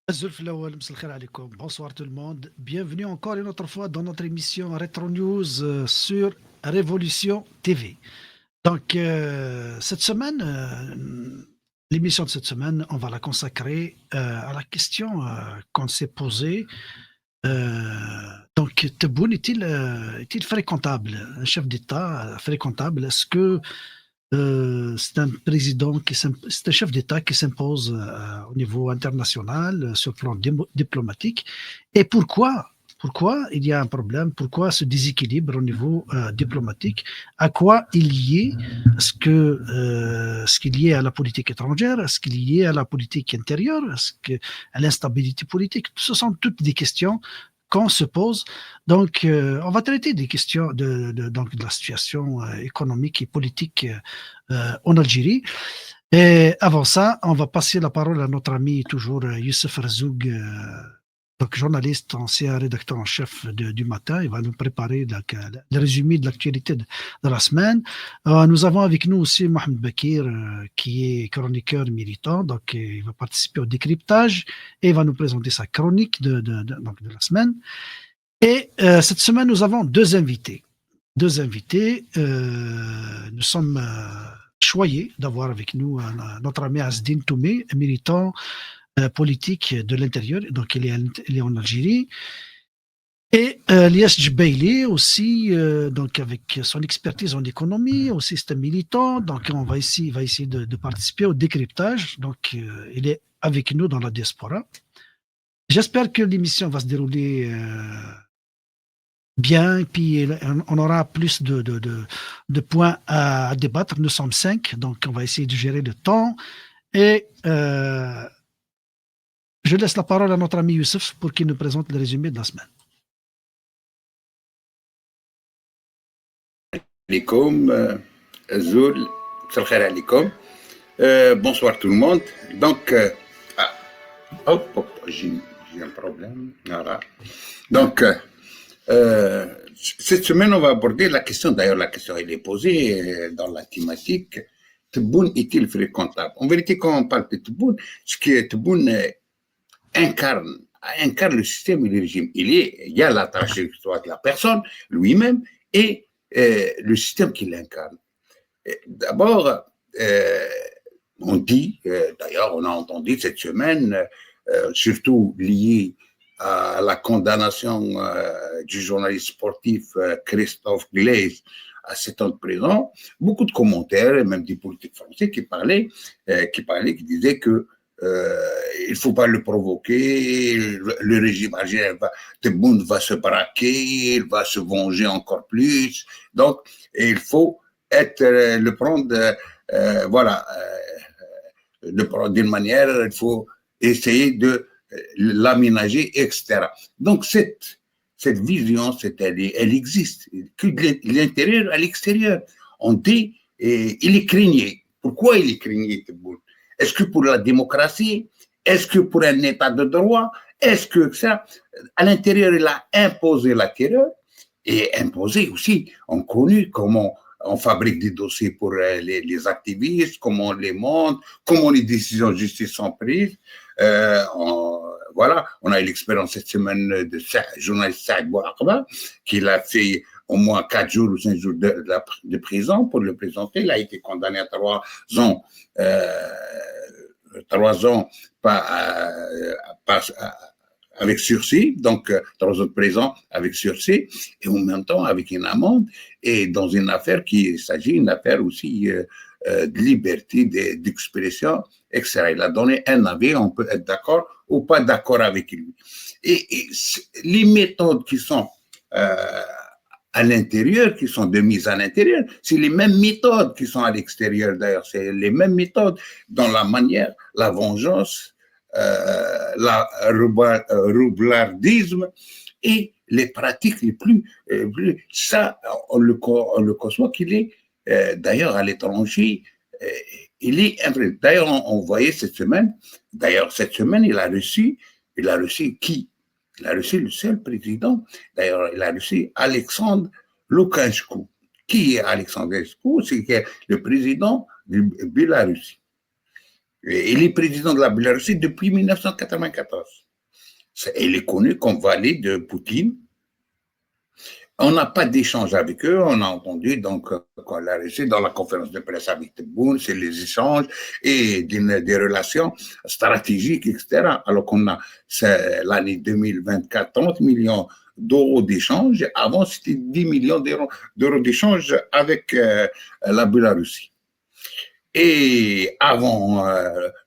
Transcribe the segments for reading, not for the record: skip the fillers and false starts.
Azul Flawal, Msal Khair alaikum. Bonsoir tout le monde. Bienvenue encore une autre fois dans notre émission Retro News sur Révolution TV. Donc, cette semaine, l'émission de cette semaine, on va la consacrer à la question qu'on s'est posée. Donc, Tebboune est-il fréquentable, un chef d'État fréquentable? Est-ce que c'est un président c'est un chef d'État qui s'impose au niveau international, sur le plan diplomatique. Et pourquoi il y a un problème? Pourquoi ce déséquilibre au niveau diplomatique? À quoi il y est? Est-ce qu'il y est à la politique étrangère? Est-ce qu'il y est à la politique intérieure? Est-ce qu'à l'instabilité politique? Ce sont toutes des questions qu'on se pose. Donc, on va traiter des questions donc de la situation économique et politique en Algérie. Et avant ça, on va passer la parole à notre ami toujours Youssef Razoug, donc journaliste, ancien rédacteur en chef du matin. Il va nous préparer le résumé de l'actualité de la semaine. Nous avons avec nous aussi Mohamed Bakir, qui est chroniqueur militant, donc il va participer au décryptage et il va nous présenter sa chronique donc de la semaine. Et cette semaine, nous avons deux invités. Nous sommes choyés d'avoir avec nous notre ami Asdine Toumé, militant politique de l'intérieur, donc il est en Algérie. Et Lias Djbeili aussi, donc avec son expertise en économie, aussi c'est un militant, donc il va essayer de participer au décryptage, donc il est avec nous dans la diaspora. J'espère que l'émission va se dérouler bien, puis on aura plus de points à débattre. Nous sommes 5, donc on va essayer de gérer le temps. Et je laisse la parole à notre ami Youssef pour qu'il nous présente le résumé de la semaine. Alaikum, Zoul, Salkhair alaikum. Bonsoir tout le monde. Donc, j'ai un problème. Voilà. Donc, cette semaine, on va aborder la question. D'ailleurs, la question elle est posée dans la thématique. Tebboune est-il fréquentable? En vérité, quand on parle de Tebboune, ce qui est Tebboune incarne le système et le régime. Il y a la trajectoire de la personne lui-même et le système qu'il incarne. D'abord, on dit, d'ailleurs, on a entendu cette semaine, surtout lié à la condamnation du journaliste sportif Christophe Glaise à 7 ans de prison, beaucoup de commentaires, et même des politiques français qui qui disaient que il ne faut pas le provoquer, le régime algérien Tebboune va se braquer, il va se venger encore plus, donc il faut le prendre, voilà, le prendre d'une manière, il faut essayer de l'aménager, etc. Donc cette vision, elle existe, que de l'intérieur à l'extérieur. On dit, il est craigné. Pourquoi il est craigné, Tebboune? Est-ce que pour la démocratie? Est-ce que pour un état de droit? Est-ce que ça, à l'intérieur, il a imposé la terreur et imposé aussi, on connaît comment on fabrique des dossiers pour les activistes, comment on les monte, comment les décisions de justice sont prises. Voilà, on a eu l'expérience cette semaine de journaliste Saïd Bouakba, qui l'a fait au moins 4 jours ou 5 jours de prison pour le présenter. Il a été condamné à 3 ans, 3 ans avec sursis, donc 3 ans de prison avec sursis, et en même temps avec une amende, et dans une affaire il s'agit d'une affaire aussi de liberté d'expression, etc. Il a donné un avis, on peut être d'accord ou pas d'accord avec lui. Et les méthodes qui sont à l'intérieur, qui sont de mise à l'intérieur, c'est les mêmes méthodes qui sont à l'extérieur d'ailleurs, c'est les mêmes méthodes dans la manière, la vengeance, la roublardisme et les pratiques les plus ça, on le conçoit qu'il est d'ailleurs à l'étranger, il est imprimé. D'ailleurs, on voyait cette semaine, il a reçu qui? Il a reçu le seul président, d'ailleurs, il a reçu Alexandre Loukachenko. Qui est Alexandre Loukachenko? C'est le président de Biélorussie. Il est président de la Biélorussie depuis 1994. Il est connu comme valet de Poutine. On n'a pas d'échange avec eux, on a entendu, donc, quand l'a reçu dans la conférence de presse avec Tebboune, c'est les échanges et des relations stratégiques, etc. Alors qu'on a, l'année 2024, 30 millions d'euros d'échanges. Avant, c'était 10 millions d'euros d'échanges avec la Biélorussie. Et avant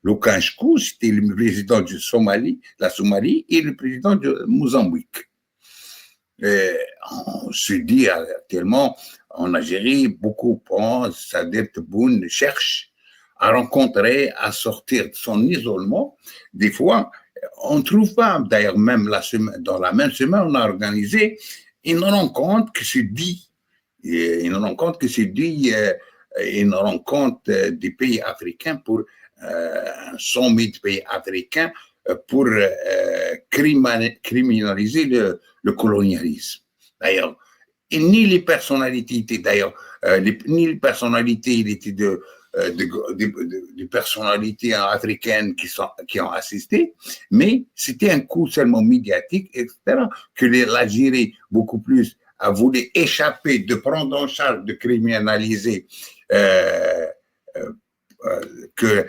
Lukashenko, c'était le président du Somalie, la Somalie, et le président de Mozambique. Et on se dit actuellement, en Algérie, beaucoup pensent, c'est-à-dire que Tebboune cherche à rencontrer, à sortir de son isolement. Des fois, on ne trouve pas, d'ailleurs, même dans la même semaine, on a organisé une rencontre qui se dit, une rencontre des pays africains pour un sommet de pays africains pour criminaliser le colonialisme. D'ailleurs, ni les personnalités, ni les personnalités de personnalités africaines qui ont assisté, mais c'était un coup seulement médiatique, etc., que l'Algérie, beaucoup plus, a voulu échapper de prendre en charge, de criminaliser que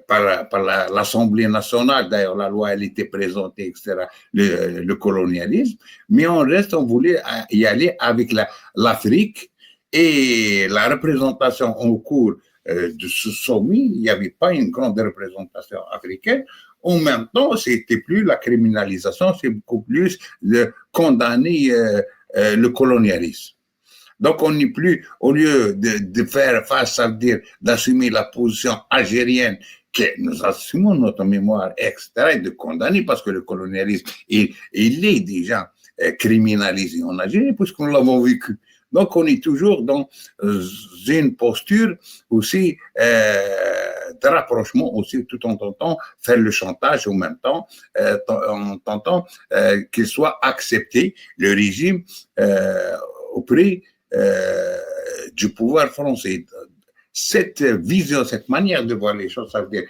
par l'Assemblée nationale, d'ailleurs la loi elle était présentée, etc., le colonialisme, mais on voulait y aller avec l'Afrique et la représentation au cours de ce sommet, il n'y avait pas une grande représentation africaine. En même temps, c'était plus la criminalisation, c'est beaucoup plus de condamner le colonialisme. Donc, on n'est plus, au lieu de faire face, ça veut dire d'assumer la position algérienne, que nous assumons notre mémoire, etc., et de condamner, parce que le colonialisme, il est déjà criminalisé en Algérie, puisque nous l'avons vécu. Donc, on est toujours dans une posture aussi de rapprochement, aussi tout en tentant faire le chantage en même temps, en tentant qu'il soit accepté, le régime, auprès du pouvoir français. Cette vision, cette manière de voir les choses, ça veut dire,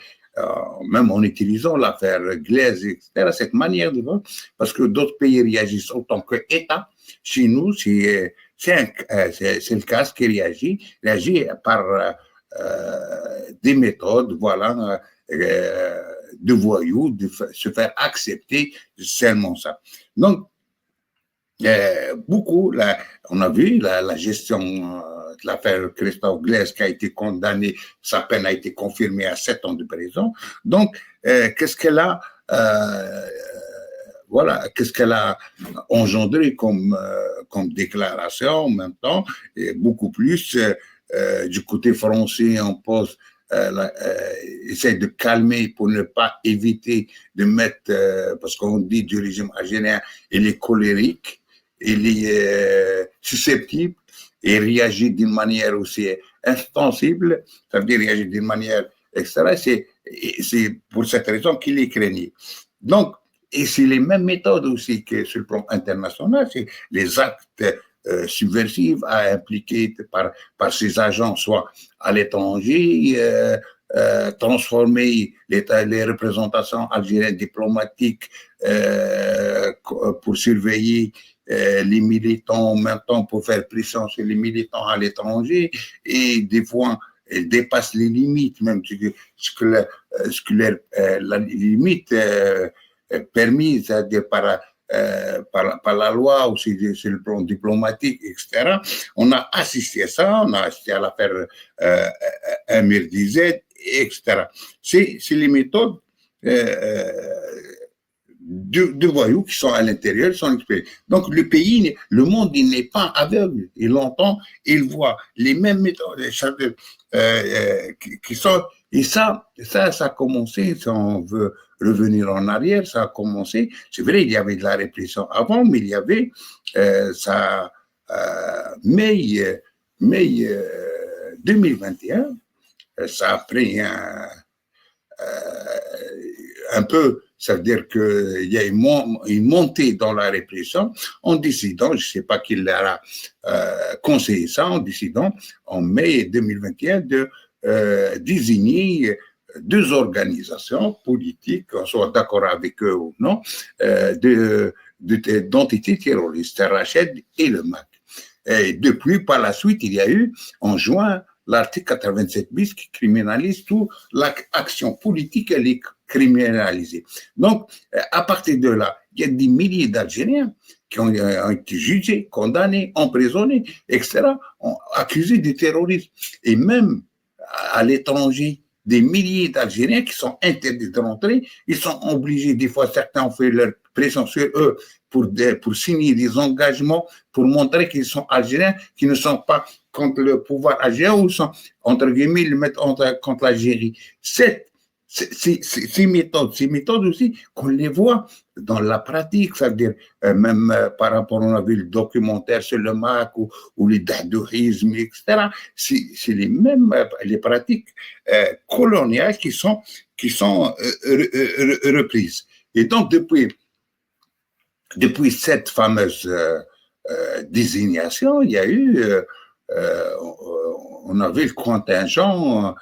même en utilisant l'affaire Glaise, etc., cette manière de voir, parce que d'autres pays réagissent en tant qu'État. Chez nous, c'est le cas qui réagit par des méthodes, voilà, de voyous, de se faire accepter seulement ça. Donc, beaucoup, on a vu la gestion de l'affaire Christophe Glaise qui a été condamné, sa peine a été confirmée à 7 ans de prison. Donc, qu'est-ce qu'elle a qu'est-ce qu'elle a engendré comme déclaration en même temps, et beaucoup plus du côté français, on pose essaie de calmer pour ne pas éviter de mettre, parce qu'on dit du régime algérien, il est colérique, il est susceptible et réagit d'une manière aussi insensible, ça veut dire réagir d'une manière extra. C'est pour cette raison qu'il est craigné. Donc, et c'est les mêmes méthodes aussi que sur le plan international, c'est les actes subversifs à impliquer par ces agents, soit à l'étranger, transformer les représentations algériennes diplomatiques pour surveiller les militants, en même temps pour faire pression sur les militants à l'étranger, et des fois elles dépassent les limites, même ce que la limite permise, c'est-à-dire par la loi, aussi sur le plan diplomatique, etc. On a assisté à ça, on a assisté à l'affaire Amir Dizet, etc. C'est les méthodes de voyous qui sont à l'intérieur, sont exprimés. Donc le pays, le monde, il n'est pas aveugle. Il entend, il voit les mêmes méthodes qui sont. Et ça a commencé, si on veut revenir en arrière, ça a commencé. C'est vrai, il y avait de la répression avant, mais il y avait ça. Mai 2021, ça a pris un peu, ça veut dire qu'il y a une montée dans la répression en décidant, je ne sais pas qui leur a conseillé ça, en décidant en mai 2021 de désigner deux organisations politiques, qu'on soit d'accord avec eux ou non, d'entités terroristes, Rachid et le MAC. Et depuis, par la suite, il y a eu, en juin, l'article 87 bis qui criminalise toute l'action politique, elle est criminalisée. Donc, à partir de là, il y a des milliers d'Algériens qui ont été jugés, condamnés, emprisonnés, etc., accusés de terrorisme. Et même à l'étranger, des milliers d'Algériens qui sont interdits de rentrer, ils sont obligés, des fois certains ont fait leur pression sur eux pour signer des engagements, pour montrer qu'ils sont Algériens, qu'ils ne sont pas contre le pouvoir algérien ou sont, entre guillemets, ils le mettent contre l'Algérie. Ces méthodes aussi, qu'on les voit dans la pratique, c'est-à-dire même par rapport, on a vu le documentaire sur le MAC ou les dadouismes, etc. C'est les mêmes, les pratiques coloniales qui sont reprises. Et donc, depuis cette fameuse désignation, il y a eu, on avait le contingent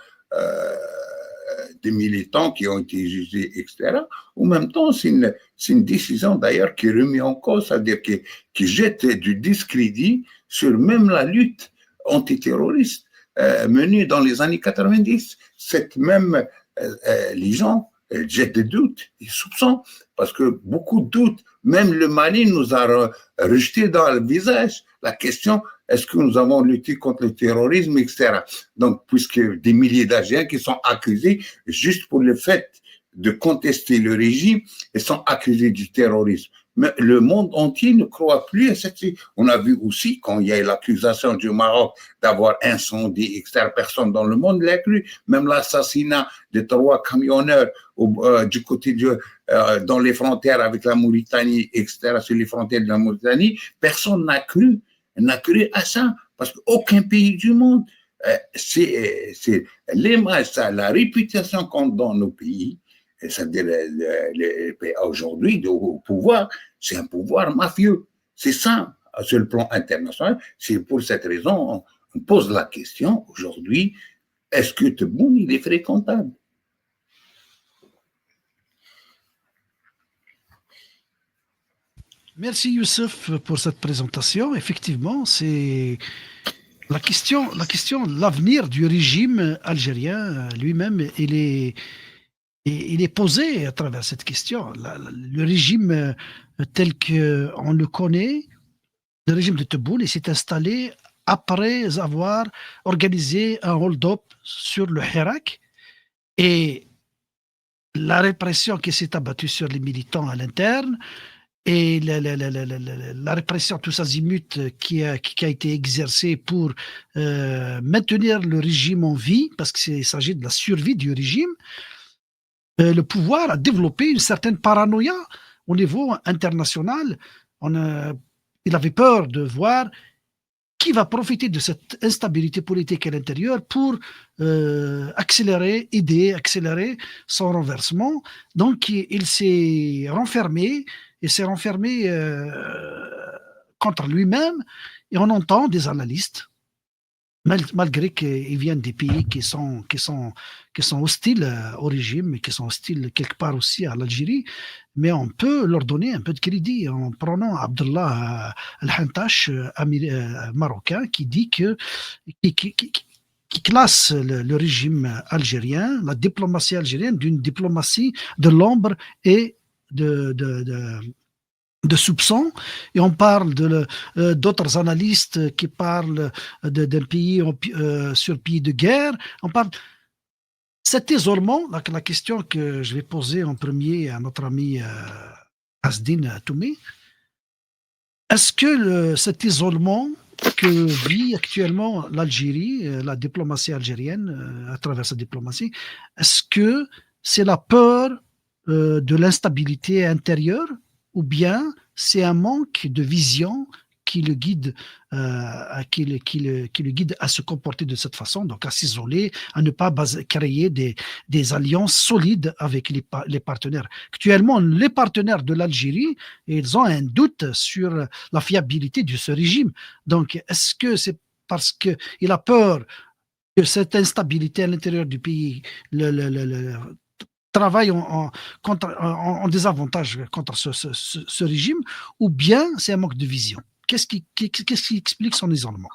des militants qui ont été jugés, etc. En même temps, c'est une décision d'ailleurs qui est remise en cause, c'est-à-dire qui jette du discrédit sur même la lutte antiterroriste menée dans les années 90. Les gens jettent des doutes, des soupçons, parce que beaucoup de doutes, même le Mali nous a rejeté dans le visage la question: est-ce que nous avons lutté contre le terrorisme, etc. Donc, puisque des milliers d'Algériens qui sont accusés juste pour le fait de contester le régime et sont accusés du terrorisme. Mais le monde entier ne croit plus à cette... On a vu aussi, quand il y a eu l'accusation du Maroc d'avoir incendié, etc., personne dans le monde l'a cru. Même l'assassinat de 3 camionneurs du côté dans les frontières avec la Mauritanie, etc., sur les frontières de la Mauritanie, personne n'a cru à ça, parce qu'aucun pays du monde, c'est l'image, la réputation qu'on donne au pays, c'est-à-dire aujourd'hui au pouvoir, c'est un pouvoir mafieux. C'est ça, sur le plan international. C'est pour cette raison, on pose la question aujourd'hui: est-ce que Tebboune, il est fréquentable? Merci Youssef pour cette présentation. Effectivement, c'est la question, l'avenir du régime algérien lui-même, il est posé à travers cette question. Le régime tel qu'on le connaît, le régime de Tebboune, il s'est installé après avoir organisé un hold-up sur le Hirak, et la répression qui s'est abattue sur les militants à l'interne, et la répression tous azimuts qui a été exercée pour maintenir le régime en vie, parce qu'il s'agit de la survie du régime, le pouvoir a développé une certaine paranoïa au niveau international. Il avait peur de voir qui va profiter de cette instabilité politique à l'intérieur pour accélérer son renversement. Donc, il s'est renfermé contre lui-même, et on entend des analystes, malgré qu'ils viennent des pays qui sont hostiles au régime et qui sont hostiles quelque part aussi à l'Algérie, mais on peut leur donner un peu de crédit en prenant Abdallah Al-Hantash, marocain, qui dit qui classe le régime algérien, la diplomatie algérienne, d'une diplomatie de l'ombre et de soupçons, et on parle d'autres analystes qui parlent d'un pays sur pied de guerre. On parle cet isolement. La question que je vais poser en premier à notre ami Asdine Toumé: est-ce que cet isolement que vit actuellement l'Algérie, la diplomatie algérienne, à travers sa diplomatie, est-ce que c'est la peur de l'instabilité intérieure, ou bien c'est un manque de vision qui le guide, qui le guide à se comporter de cette façon, donc à s'isoler, à ne pas créer des alliances solides avec les partenaires. Actuellement, les partenaires de l'Algérie, ils ont un doute sur la fiabilité de ce régime. Donc, est-ce que c'est parce qu'il a peur que cette instabilité à l'intérieur du pays travaille en désavantage contre ce régime, ou bien c'est un manque de vision? Qu'est-ce qui explique son isolement?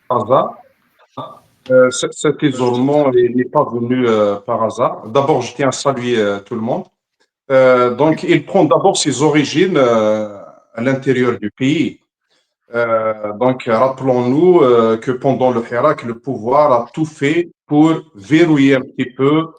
Hasard. Cet isolement n'est pas venu par hasard. D'abord, je tiens à saluer tout le monde. Donc, il prend d'abord ses origines à l'intérieur du pays. Donc, rappelons-nous que pendant le Hirak, le pouvoir a tout fait pour verrouiller un petit peu,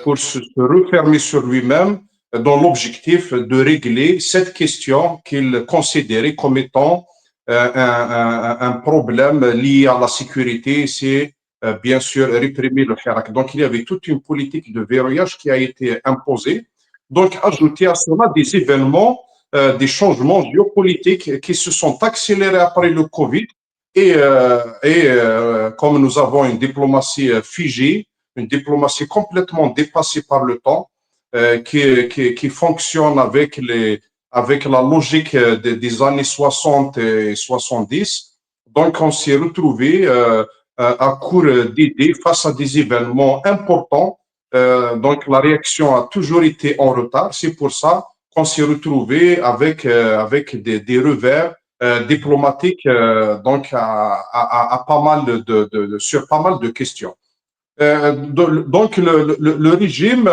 pour se refermer sur lui-même, dans l'objectif de régler cette question qu'il considérait comme étant un problème lié à la sécurité, c'est bien sûr réprimer le Hirak. Donc, il y avait toute une politique de verrouillage qui a été imposée. Donc, ajouter à cela des événements des changements géopolitiques qui se sont accélérés après le Covid. Comme nous avons une diplomatie figée, une diplomatie complètement dépassée par le temps, qui fonctionne avec la logique des années 60 et 70. Donc, on s'est retrouvé à court d'idées face à des événements importants. Donc, la réaction a toujours été en retard. C'est pour ça qu'on s'est retrouvé avec des revers diplomatiques donc à pas mal sur pas mal de questions. Donc le régime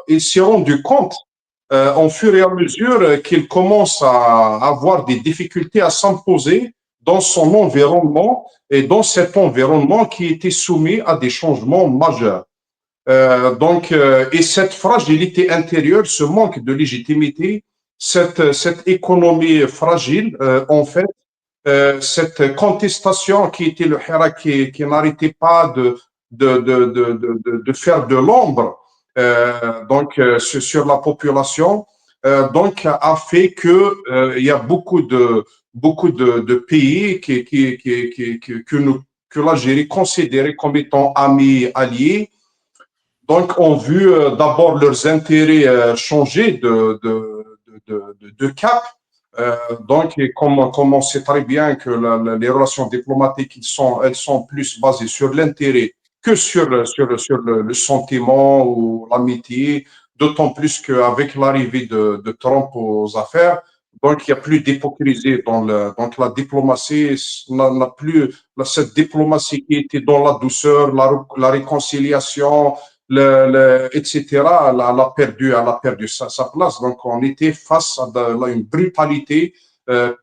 il s'est rendu compte au fur et à mesure qu'il commence à avoir des difficultés à s'imposer dans son environnement et dans cet environnement qui était soumis à des changements majeurs. Et cette fragilité intérieure, ce manque de légitimité, cette économie fragile, en fait, cette contestation qui était le Hirak qui n'arrêtait pas de faire de l'ombre sur la population, donc a fait que il y a beaucoup de pays que l'Algérie considérait comme étant amis, alliés, donc ont vu d'abord leurs intérêts changer de cap. Donc, comme on sait très bien que les relations diplomatiques, elles sont plus basées sur l'intérêt que sur le sentiment ou l'amitié, d'autant plus qu'avec l'arrivée de Trump aux affaires, donc il n'y a plus d'hypocrisie donc la diplomatie n'a plus cette diplomatie qui était dans la douceur, la réconciliation, etc., elle a perdu sa place. Donc, on était face à une brutalité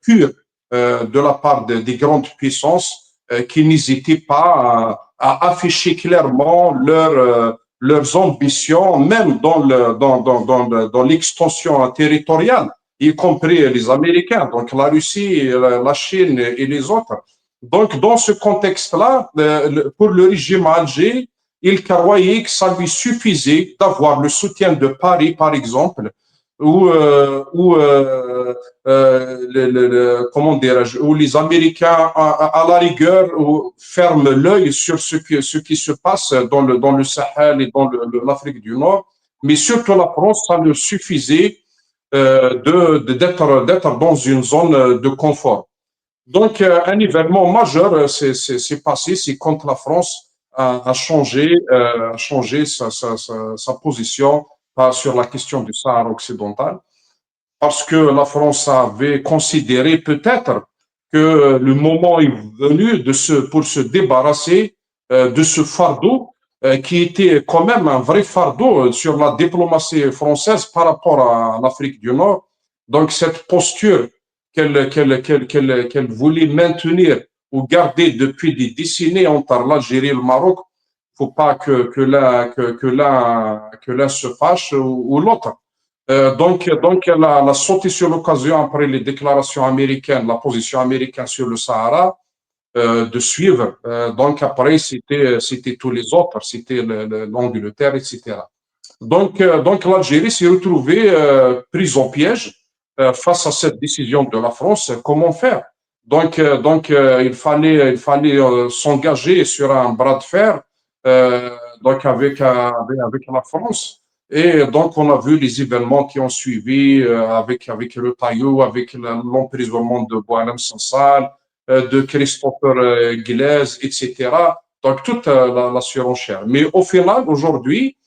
pure de la part des grandes puissances qui n'hésitaient pas à afficher clairement leurs ambitions, même dans l'extension territoriale, y compris les Américains, donc la Russie, la Chine et les autres. Donc, dans ce contexte-là, pour le régime à Alger, il croyait que ça lui suffisait d'avoir le soutien de Paris, par exemple, comment dirais-je, où les Américains, à la rigueur, ferment l'œil sur ce qui se passe dans le Sahel et dans l'Afrique du Nord, mais surtout la France, ça leur suffisait d'être dans une zone de confort. Donc, un événement majeur s'est passé, c'est quand la France a changé sa position sur la question du Sahara occidental, parce que la France avait considéré peut-être que le moment est venu pour se débarrasser de ce fardeau qui était quand même un vrai fardeau sur la diplomatie française par rapport à l'Afrique du Nord. Donc, cette posture qu'elle voulait maintenir ou garder depuis des décennies entre l'Algérie et le Maroc, il ne faut pas que l'un se fâche ou l'autre. Donc elle a sauté sur l'occasion après les déclarations américaines, la position américaine sur le Sahara, de suivre. Donc après, c'était tous les autres, c'était l'Angleterre, etc. Donc l'Algérie s'est retrouvée prise au piège face à cette décision de la France. Comment faire? Il fallait s'engager sur un bras de fer donc avec la France. Et donc, on a vu les événements qui ont suivi avec le Taillot, avec l'emprisonnement de Boualem Sansal, de Christopher Glaise, etc. Donc, toute la surenchère. Mais au final, aujourd'hui,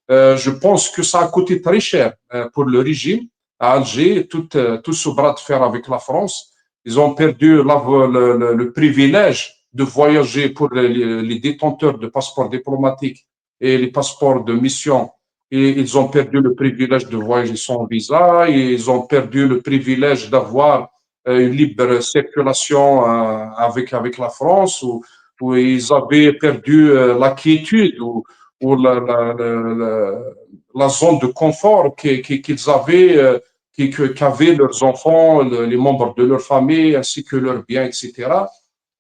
je pense que ça a coûté très cher pour le régime à Alger, tout ce bras de fer avec la France. Ils ont perdu le privilège de voyager pour les détenteurs de passeports diplomatiques et les passeports de mission. Et ils ont perdu le privilège de voyager sans visa. Et ils ont perdu le privilège d'avoir une libre circulation avec la France, où ils avaient perdu la quiétude ou la zone de confort qu'ils avaient, qu'avaient leurs enfants, les membres de leur famille, ainsi que leurs biens, etc.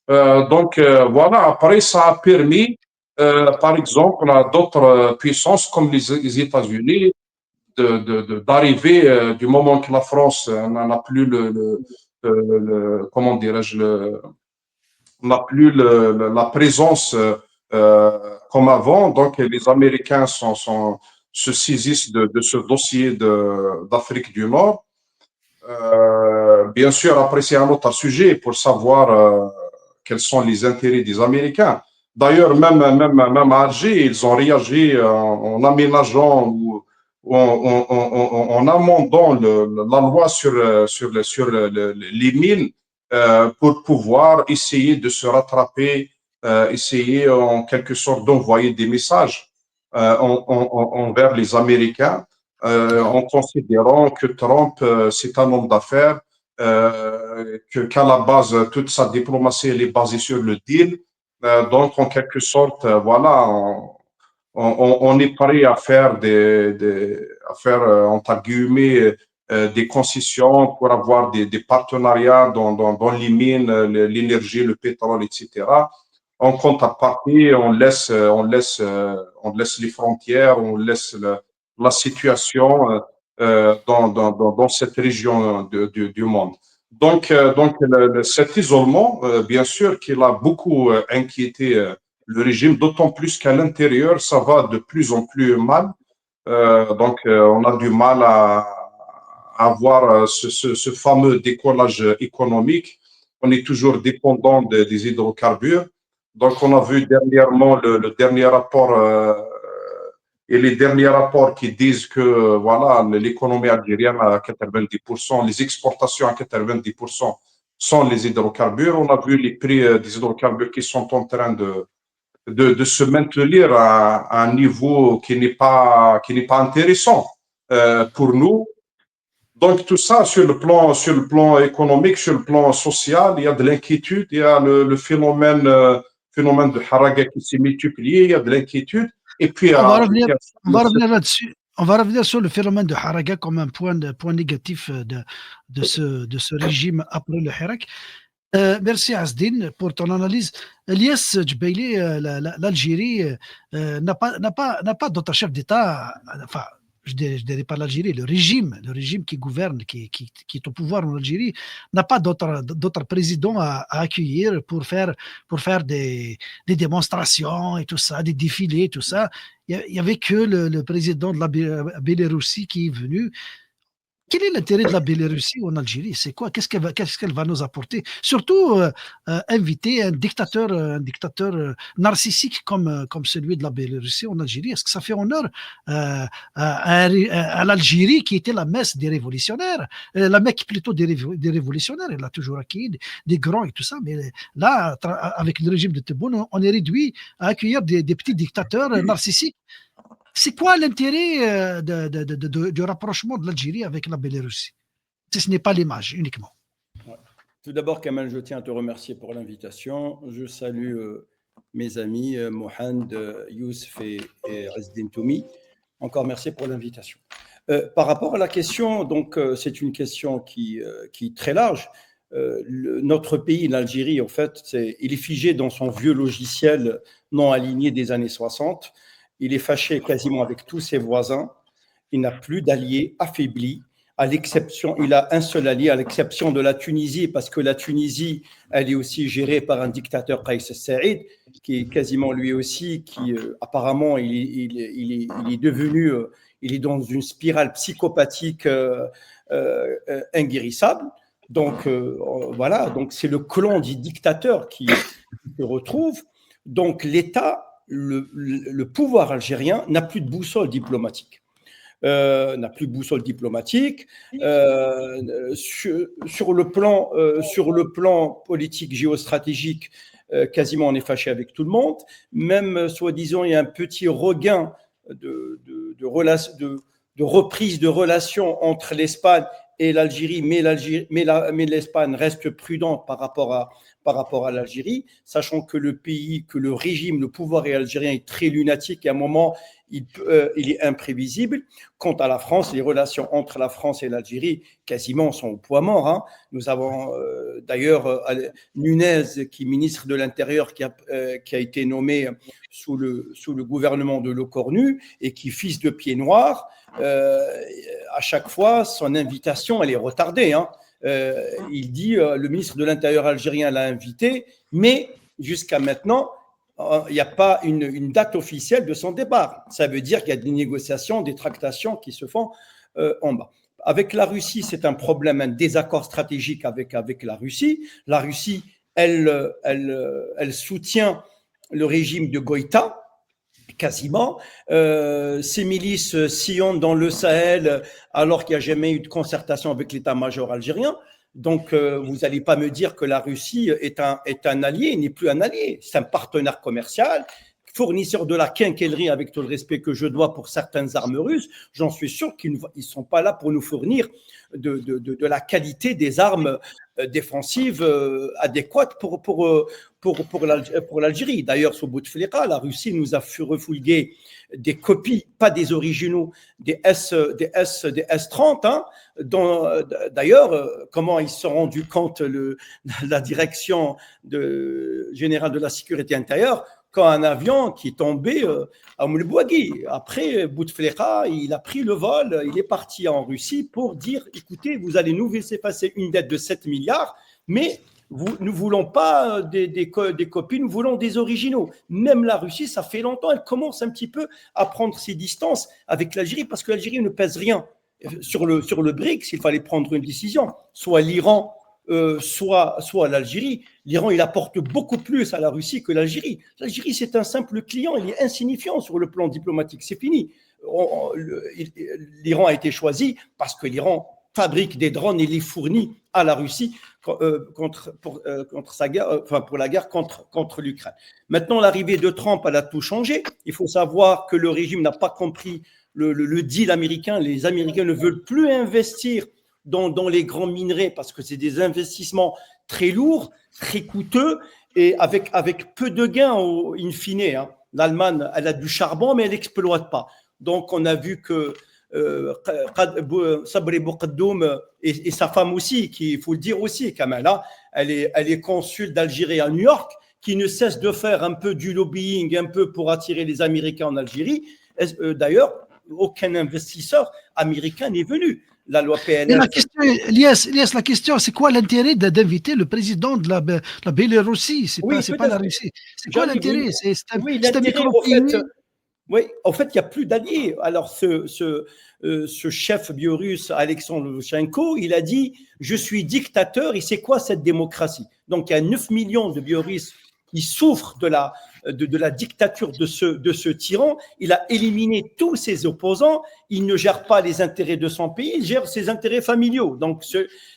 Donc voilà, après ça a permis, par exemple, à d'autres puissances comme les États-Unis d'arriver du moment que la France n'en a plus comment dirais-je, n'a plus la présence comme avant. Donc les Américains se saisissent de ce dossier d'Afrique du Nord. Bien sûr, après, c'est un autre sujet pour savoir quels sont les intérêts des Américains. D'ailleurs, même à Alger, ils ont réagi en aménageant ou en amendant la loi sur les mines pour pouvoir essayer de se rattraper, essayer en quelque sorte d'envoyer des messages envers les Américains en considérant que Trump, c'est un homme d'affaires, qu'à la base, toute sa diplomatie, elle est basée sur le deal. Donc, en quelque sorte, voilà, on est prêt à faire à faire, entre guillemets, des concessions pour avoir des partenariats dans les mines, l'énergie, le pétrole, etc. En contrepartie, on laisse les frontières, on laisse la situation dans cette région du monde. Donc cet isolement, bien sûr, qu'il a beaucoup inquiété le régime, d'autant plus qu'à l'intérieur, ça va de plus en plus mal. Donc, on a du mal à avoir ce fameux décollage économique. On est toujours dépendant des hydrocarbures. Donc, on a vu dernièrement le dernier rapport et les derniers rapports qui disent que voilà, l'économie algérienne à 90%, les exportations à 90% sont les hydrocarbures. On a vu les prix des hydrocarbures qui sont en train de se maintenir à un niveau qui n'est pas intéressant pour nous. Donc tout ça sur le plan économique, sur le plan social, il y a de l'inquiétude, il y a le phénomène de Haraga qui s'est multiplié, il y a de l'inquiétude. Et puis On va revenir, on va revenir là-dessus. On va revenir sur le phénomène de Haraga comme un point négatif de ce régime après le Hirak. Merci Asdin pour ton analyse. Elias Djbeili, l'Algérie n'a pas d'autre chef d'État, enfin, je dirais pas l'Algérie, le régime qui gouverne, qui est au pouvoir en Algérie, n'a pas d'autre président à accueillir pour faire des démonstrations et tout ça, des défilés, tout ça. Il y avait que le président de la Biélorussie qui est venu. Quel est l'intérêt de la Biélorussie en Algérie? C'est quoi? Qu'est-ce qu'elle va nous apporter? Surtout inviter un dictateur narcissique comme celui de la Biélorussie en Algérie. Est-ce que ça fait honneur à l'Algérie qui était la messe des révolutionnaires, la Mecque plutôt des révolutionnaires? Elle a toujours accueilli des grands et tout ça. Mais là, avec le régime de Tebboune, on est réduit à accueillir des petits dictateurs narcissiques. C'est quoi l'intérêt du rapprochement de l'Algérie avec la Biélorussie, si ce n'est pas l'image uniquement? Ouais. Tout d'abord, Kamal, je tiens à te remercier pour l'invitation. Je salue mes amis Mohand, Youssef et Asdin Toumi. Encore merci pour l'invitation. Par rapport à la question, donc c'est une question qui est très large. Notre pays, l'Algérie, en fait, il est figé dans son vieux logiciel non aligné des années 60. Il est fâché quasiment avec tous ses voisins. Il n'a plus d'alliés, affaibli. À l'exception, il a un seul allié, à l'exception de la Tunisie, parce que la Tunisie, elle est aussi gérée par un dictateur, Kais Saïed, qui est quasiment lui aussi, qui apparemment, il est devenu, il est dans une spirale psychopathique inguérissable. Donc voilà, donc c'est le clan du dictateur qui se retrouve. Donc l'État, le pouvoir algérien n'a plus de boussole diplomatique. N'a plus de boussole diplomatique. Sur le plan politique, géostratégique, quasiment on est fâché avec tout le monde. Même, soi-disant, il y a un petit regain de reprise de relations entre l'Espagne et l'Algérie, mais l'Espagne reste prudente par rapport à l'Algérie, sachant que le régime, le pouvoir algérien est très lunatique et à un moment, il est imprévisible. Quant à la France, les relations entre la France et l'Algérie quasiment sont au poids mort. Hein. Nous avons d'ailleurs Nunez, qui est ministre de l'Intérieur, qui a été nommé sous le gouvernement de Lecornu et qui, fils de pied noir, à chaque fois, son invitation, elle est retardée. Hein. Il dit, le ministre de l'Intérieur algérien l'a invité, mais jusqu'à maintenant, il n'y a pas une date officielle de son départ. Ça veut dire qu'il y a des négociations, des tractations qui se font en bas. Avec la Russie, c'est un problème, un désaccord stratégique avec la Russie. La Russie, elle soutient le régime de Goïta, quasiment. Ces milices sillonnent dans le Sahel alors qu'il n'y a jamais eu de concertation avec l'état-major algérien. Donc, vous n'allez pas me dire que la Russie est un allié, il n'est plus un allié, c'est un partenaire commercial, fournisseur de la quincaillerie, avec tout le respect que je dois pour certaines armes russes. J'en suis sûr qu'ils ne sont pas là pour nous fournir de la qualité des armes défensives adéquates pour l'Algérie. D'ailleurs, sous Bouteflika, la Russie nous a refouillé des copies, pas des originaux, des S-30. Hein, d'ailleurs, comment ils se sont rendus compte, la direction générale de la sécurité intérieure, quand un avion qui est tombé à Moulbouagui. Après, Bouteflika, il a pris le vol, il est parti en Russie pour dire, écoutez, vous allez nous laisser passer une dette de 7 milliards, mais nous ne voulons pas des copies, nous voulons des originaux. Même la Russie, ça fait longtemps, elle commence un petit peu à prendre ses distances avec l'Algérie, parce que l'Algérie ne pèse rien. Sur le BRICS, il fallait prendre une décision, soit l'Iran, soit l'Algérie. L'Iran, il apporte beaucoup plus à la Russie que l'Algérie. L'Algérie, c'est un simple client, il est insignifiant sur le plan diplomatique, c'est fini. L'Iran a été choisi parce que l'Iran fabrique des drones et les fournit à la Russie pour la guerre contre l'Ukraine. Maintenant, l'arrivée de Trump, elle a tout changé. Il faut savoir que le régime n'a pas compris le deal américain. Les Américains ne veulent plus investir dans les grands minerais parce que c'est des investissements très lourds, très coûteux et avec peu de gains in fine. Hein. L'Allemagne, elle a du charbon, mais elle n'exploite pas. Donc, on a vu que Sabri Boukaddoum et sa femme aussi, il faut le dire aussi, Kamala, elle est consul d'Algérie à New York, qui ne cesse de faire un peu du lobbying, un peu pour attirer les Américains en Algérie. D'ailleurs, aucun investisseur américain n'est venu. La loi PNL. La question, c'est quoi l'intérêt d'inviter le président de la Biélorussie? C'est pas la Russie. C'est quoi l'intérêt? C'est un micro-pays. Oui, en fait, il n'y a plus d'alliés. Alors, ce chef biélorusse, Alexandre Loukachenko, il a dit « Je suis dictateur » et c'est quoi cette démocratie? Donc, il y a 9 millions de Biélorusses qui souffrent de la dictature de ce tyran. Il a éliminé tous ses opposants. Il ne gère pas les intérêts de son pays, il gère ses intérêts familiaux. Donc,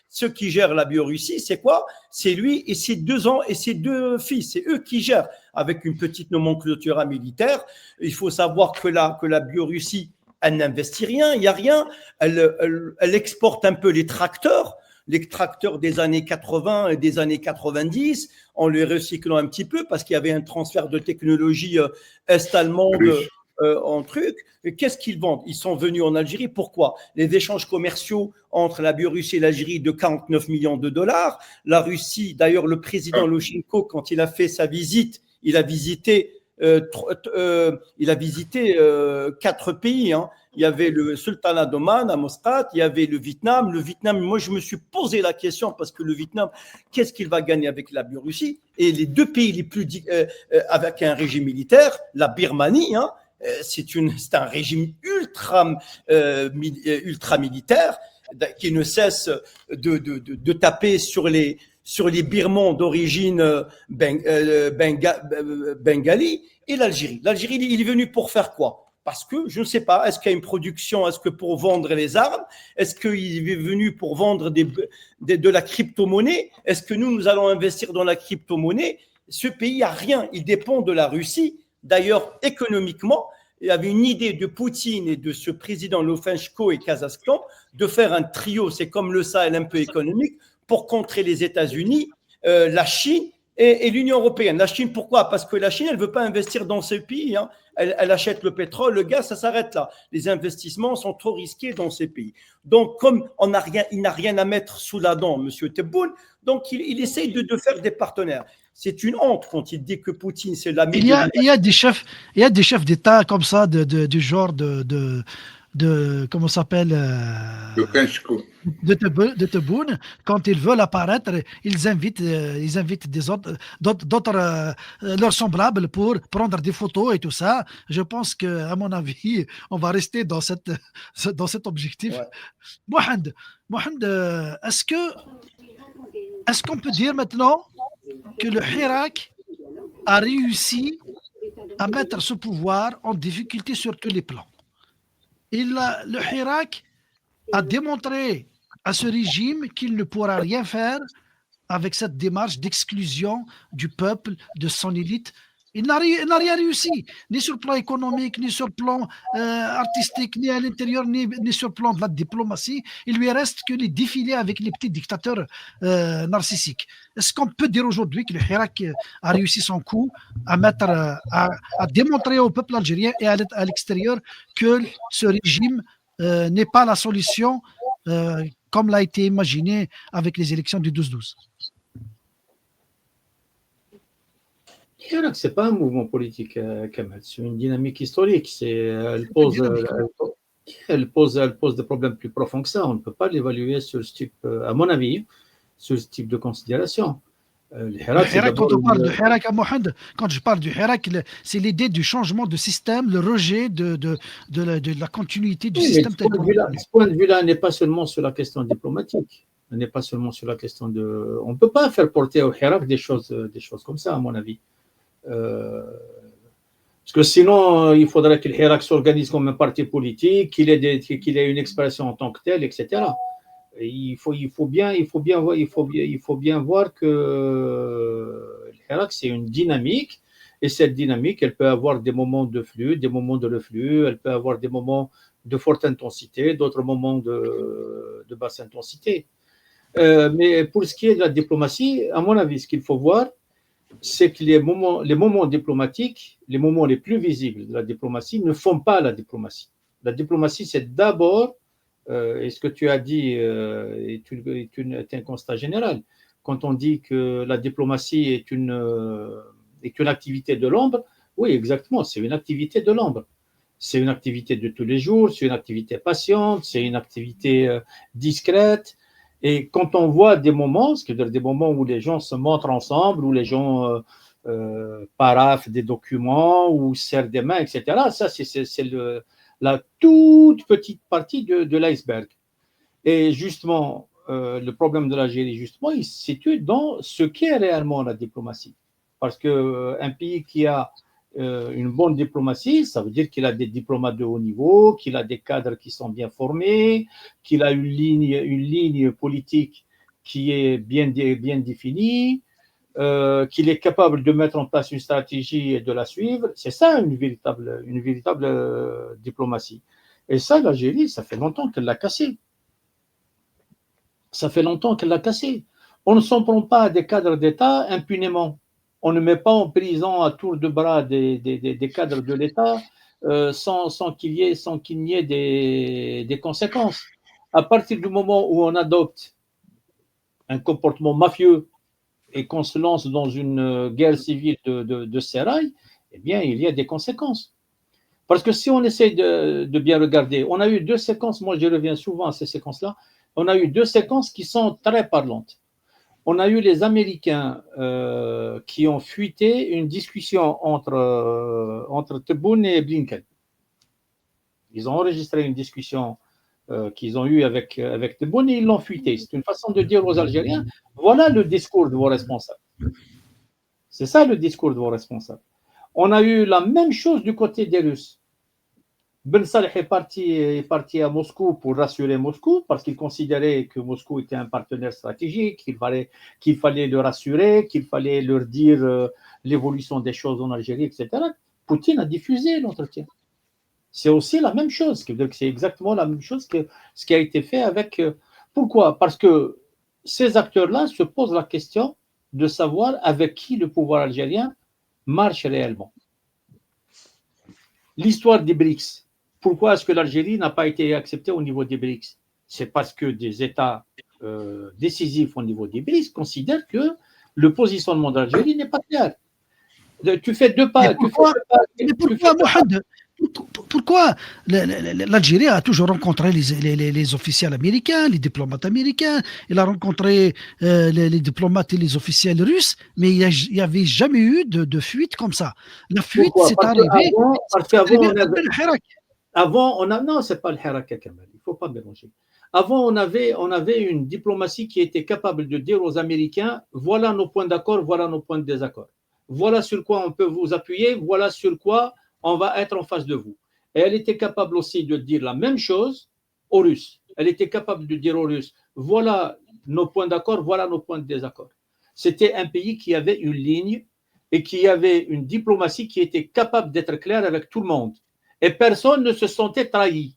ceux qui gèrent la Biélorussie, c'est quoi? C'est lui et ses 2 ans et ses 2 fils. C'est eux qui gèrent avec une petite nomenclature militaire. Il faut savoir que la Biélorussie, elle n'investit rien, il n'y a rien. Elle exporte un peu les tracteurs des années 80 et des années 90, en les recyclant un petit peu parce qu'il y avait un transfert de technologie est-allemande en truc. Qu'est-ce qu'ils vendent? Ils sont venus en Algérie. Pourquoi? Les échanges commerciaux entre la Biélorussie et l'Algérie de 49 millions de dollars. La Russie, d'ailleurs, le président Loukachenko, quand il a fait sa visite, il a visité 4 pays. Hein. Il y avait le Sultanat d'Oman à Muscat, il y avait le Vietnam. Le Vietnam, moi, je me suis posé la question parce que le Vietnam, qu'est-ce qu'il va gagner avec la Biélorussie? Et les 2 pays les plus avec un régime militaire, la Birmanie, hein, c'est un régime ultra militaire. qui ne cesse de taper sur les Birmans d'origine bengali, et l'Algérie. L'Algérie, il est venu pour faire quoi? Parce que, je ne sais pas, est-ce qu'il y a une production, est-ce que pour vendre les armes, est-ce qu'il est venu pour vendre de la crypto-monnaie? Est-ce que nous allons investir dans la crypto-monnaie? Ce pays a rien, il dépend de la Russie. D'ailleurs, économiquement, il y avait une idée de Poutine et de ce président Lukashenko et Kazakhstan de faire un trio, c'est comme le Sahel un peu économique, pour contrer les États-Unis, la Chine et l'Union européenne. La Chine, pourquoi? Parce que la Chine, elle ne veut pas investir dans ce pays. Hein. Elle achète le pétrole, le gaz, ça s'arrête là. Les investissements sont trop risqués dans ces pays. Donc, comme il n'a rien à mettre sous la dent, M. Tebboune, donc il essaye de faire des partenaires. C'est une honte quand il dit que Poutine, c'est l'ami. Il y a des chefs d'État comme ça, du genre comment ça s'appelle de Tebboune, quand ils veulent apparaître, ils invitent d'autres leurs semblables pour prendre des photos et tout ça. Je pense que, à mon avis, on va rester dans cet objectif. Ouais. Mohand, est-ce qu'on peut dire maintenant que le Hirak a réussi à mettre ce pouvoir en difficulté sur tous les plans? Le Hirak a démontré à ce régime qu'il ne pourra rien faire avec cette démarche d'exclusion du peuple, de son élite. Il n'a rien réussi, ni sur le plan économique, ni sur le plan artistique, ni à l'intérieur, ni sur le plan de la diplomatie. Il lui reste que les défilés avec les petits dictateurs narcissiques. Est-ce qu'on peut dire aujourd'hui que le Hirak a réussi son coup à démontrer au peuple algérien et à l'extérieur que ce régime n'est pas la solution comme l'a été imaginé avec les élections du 12-12? Ce n'est pas un mouvement politique, Kamal. C'est une dynamique historique. Elle pose des problèmes plus profonds que ça. On ne peut pas l'évaluer sur ce type, à mon avis, sur ce type de considération. Quand je parle du Hirak, c'est l'idée du changement de système, le rejet de la continuité du système. Ce point de vue-là n'est pas seulement sur la question diplomatique. On ne peut pas faire porter au Hirak des choses comme ça, à mon avis. Parce que sinon, il faudrait que le Hirak s'organise comme un parti politique, qu'il ait une expression en tant que tel, etc. Il faut bien voir que le Hirak, c'est une dynamique, et cette dynamique, elle peut avoir des moments de flux, des moments de reflux, elle peut avoir des moments de forte intensité, d'autres moments de basse intensité. Mais pour ce qui est de la diplomatie, à mon avis, ce qu'il faut voir, c'est que les moments diplomatiques, les moments les plus visibles de la diplomatie ne font pas la diplomatie. La diplomatie, c'est d'abord, et ce que tu as dit est un constat général, quand on dit que la diplomatie est une activité de l'ombre, oui, exactement, c'est une activité de l'ombre. C'est une activité de tous les jours, c'est une activité patiente, c'est une activité discrète. Et quand on voit des moments, c'est-à-dire des moments où les gens se montrent ensemble, où les gens paraphent des documents, ou serrent des mains, etc., ça, c'est la toute petite partie de l'iceberg. Et justement, le problème de l'Algérie, justement, il se situe dans ce qu'est réellement la diplomatie. Parce qu'un pays qui a une bonne diplomatie, ça veut dire qu'il a des diplomates de haut niveau, qu'il a des cadres qui sont bien formés, qu'il a une ligne politique qui est bien définie, qu'il est capable de mettre en place une stratégie et de la suivre. C'est ça une véritable diplomatie. Et ça, l'Algérie, ça fait longtemps qu'elle l'a cassé. On ne s'en prend pas à des cadres d'État impunément. On ne met pas en prison à tour de bras des cadres de l'État sans qu'il y ait des conséquences. À partir du moment où on adopte un comportement mafieux et qu'on se lance dans une guerre civile de sérail, eh bien, il y a des conséquences. Parce que si on essaie de bien regarder, on a eu deux séquences, moi je reviens souvent à ces séquences-là, on a eu deux séquences qui sont très parlantes. On a eu les Américains qui ont fuité une discussion entre Tebboune et Blinken. Ils ont enregistré une discussion qu'ils ont eu avec Tebboune, ils l'ont fuité. C'est une façon de dire aux Algériens, voilà le discours de vos responsables. C'est ça le discours de vos responsables. On a eu la même chose du côté des Russes. Ben Saleh est parti à Moscou pour rassurer Moscou parce qu'il considérait que Moscou était un partenaire stratégique, qu'il fallait le rassurer, qu'il fallait leur dire l'évolution des choses en Algérie, etc. Poutine a diffusé l'entretien. C'est aussi la même chose. C'est exactement la même chose que ce qui a été fait avec. Pourquoi? Parce que ces acteurs-là se posent la question de savoir avec qui le pouvoir algérien marche réellement. L'histoire des BRICS. Pourquoi est-ce que l'Algérie n'a pas été acceptée au niveau des BRICS? C'est parce que des États décisifs au niveau des BRICS considèrent que le positionnement de l'Algérie n'est pas clair. Tu fais deux pas. Pourquoi l'Algérie a toujours rencontré les officiels américains, les diplomates américains, il a rencontré les diplomates et les officiels russes, mais il n'y avait jamais eu de fuite comme ça. La fuite, c'est arrivé. Parce qu'avant, non, c'est pas le Hirak, Kamal, il ne faut pas mélanger. Avant, on avait une diplomatie qui était capable de dire aux Américains, voilà nos points d'accord, voilà nos points de désaccord. Voilà sur quoi on peut vous appuyer, voilà sur quoi on va être en face de vous. Et elle était capable aussi de dire la même chose aux Russes. Elle était capable de dire aux Russes, voilà nos points d'accord, voilà nos points de désaccord. C'était un pays qui avait une ligne et qui avait une diplomatie qui était capable d'être claire avec tout le monde. Et personne ne se sentait trahi.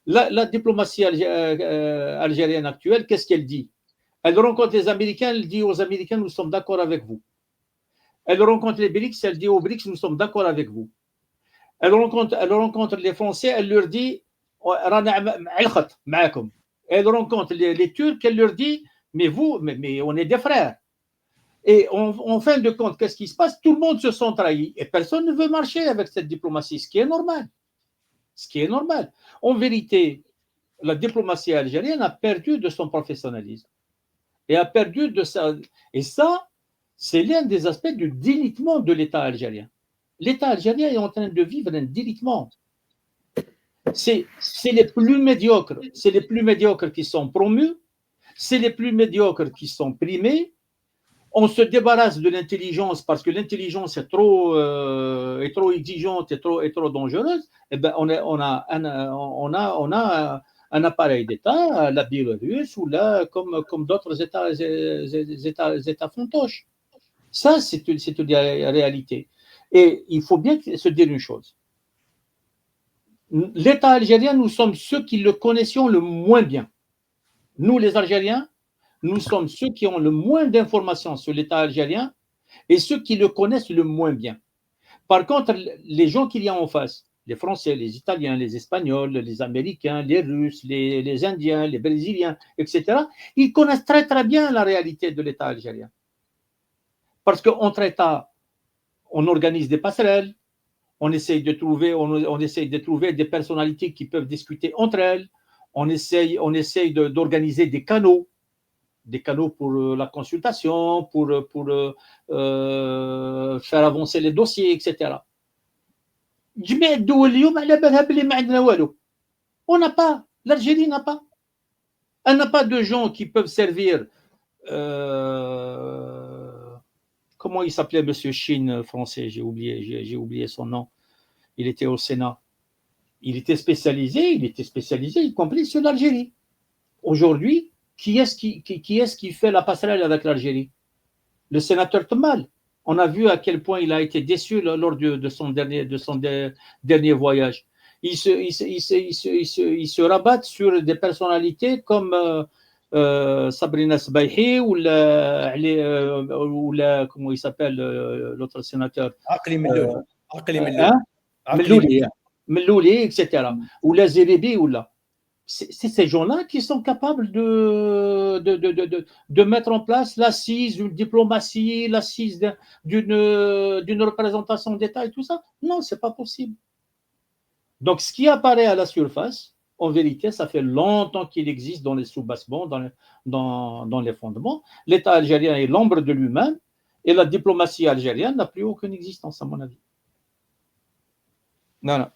La diplomatie algérienne actuelle, qu'est-ce qu'elle dit? Elle rencontre les Américains, elle dit aux Américains, nous sommes d'accord avec vous. Elle rencontre les BRICS, elle dit aux BRICS, nous sommes d'accord avec vous. Elle rencontre les Français, elle leur dit, elle rencontre les Turcs, elle leur dit, mais on est des frères. Et en fin de compte, qu'est-ce qui se passe? Tout le monde se sent trahi et personne ne veut marcher avec cette diplomatie, ce qui est normal. Ce qui est normal. En vérité, la diplomatie algérienne a perdu de son professionnalisme et a perdu de sa. Et ça, c'est l'un des aspects du délitement de l'État algérien. L'État algérien est en train de vivre un délitement. C'est les plus médiocres. C'est les plus médiocres qui sont promus. C'est les plus médiocres qui sont primés. On se débarrasse de l'intelligence parce que l'intelligence est trop exigeante et trop dangereuse. Eh ben, on a un appareil d'État, la Biélorusse ou là, comme d'autres États fantoches. Ça, c'est une réalité. Et il faut bien se dire une chose. L'État algérien, nous sommes ceux qui le connaissions le moins bien. Nous, les Algériens, nous sommes ceux qui ont le moins d'informations sur l'État algérien et ceux qui le connaissent le moins bien. Par contre, les gens qu'il y a en face, les Français, les Italiens, les Espagnols, les Américains, les Russes, les Indiens, les Brésiliens, etc., ils connaissent très très bien la réalité de l'État algérien. Parce qu'entre États, on organise des passerelles, on essaye de trouver des personnalités qui peuvent discuter entre elles, on essaye d'organiser des canaux pour la consultation, pour faire avancer les dossiers, etc. On n'a pas, l'Algérie n'a pas. Elle n'a pas de gens qui peuvent servir. Comment il s'appelait, Monsieur Chine, français, j'ai oublié son nom. Il était au Sénat. Il était spécialisé, y compris sur l'Algérie. Aujourd'hui, qui est-ce qui fait la passerelle avec l'Algérie? Le sénateur Temal. On a vu à quel point il a été déçu lors de son dernier voyage. Il se rabattent sur des personnalités comme Sabrina Sbaihi ou comment il s'appelle l'autre sénateur Mellouli, etc. Ou la Zeribi ou là. C'est ces gens-là qui sont capables de mettre en place l'assise d'une diplomatie, l'assise d'une représentation d'État et tout ça. Non, ce n'est pas possible. Donc, ce qui apparaît à la surface, en vérité, ça fait longtemps qu'il existe dans les sous-bassements, dans les fondements. L'État algérien est l'ombre de lui-même et la diplomatie algérienne n'a plus aucune existence, à mon avis. Non.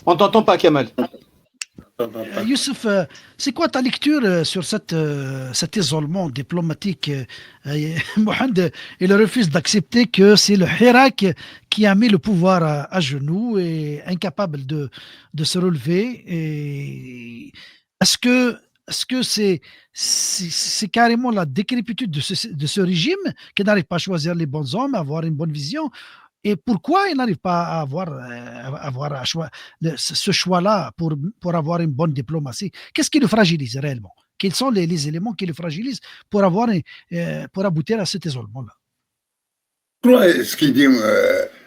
On t'entend pas, Kamal. Youssef, c'est quoi ta lecture sur cet isolement diplomatique Mohamed, il refuse d'accepter que c'est le Hirak qui a mis le pouvoir à genoux et incapable de se relever. Et est-ce que c'est carrément la décrépitude de ce régime qui n'arrive pas à choisir les bons hommes, à avoir une bonne vision? Et pourquoi il n'arrive pas à avoir ce choix-là pour avoir une bonne diplomatie? Qu'est-ce qui le fragilise réellement? Quels sont les éléments qui le fragilisent pour aboutir à cet isolement-là? Ce qu'il dit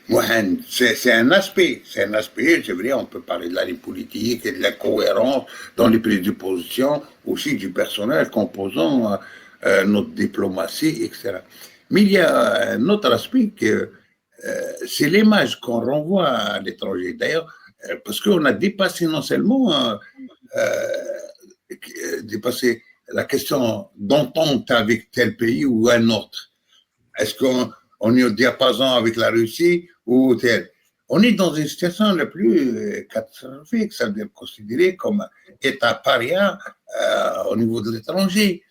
Mohamed, c'est un aspect, c'est vrai, on peut parler de la politique et de la cohérence dans les prises de position, aussi du personnel composant notre diplomatie, etc. Mais il y a un autre aspect que c'est l'image qu'on renvoie à l'étranger. D'ailleurs, parce qu'on a dépassé non seulement dépassé la question d'entente avec tel pays ou un autre. Est-ce qu'on est au diapason avec la Russie ou tel? On est dans une situation la plus catastrophique, c'est-à-dire considérée comme État paria au niveau de l'étranger.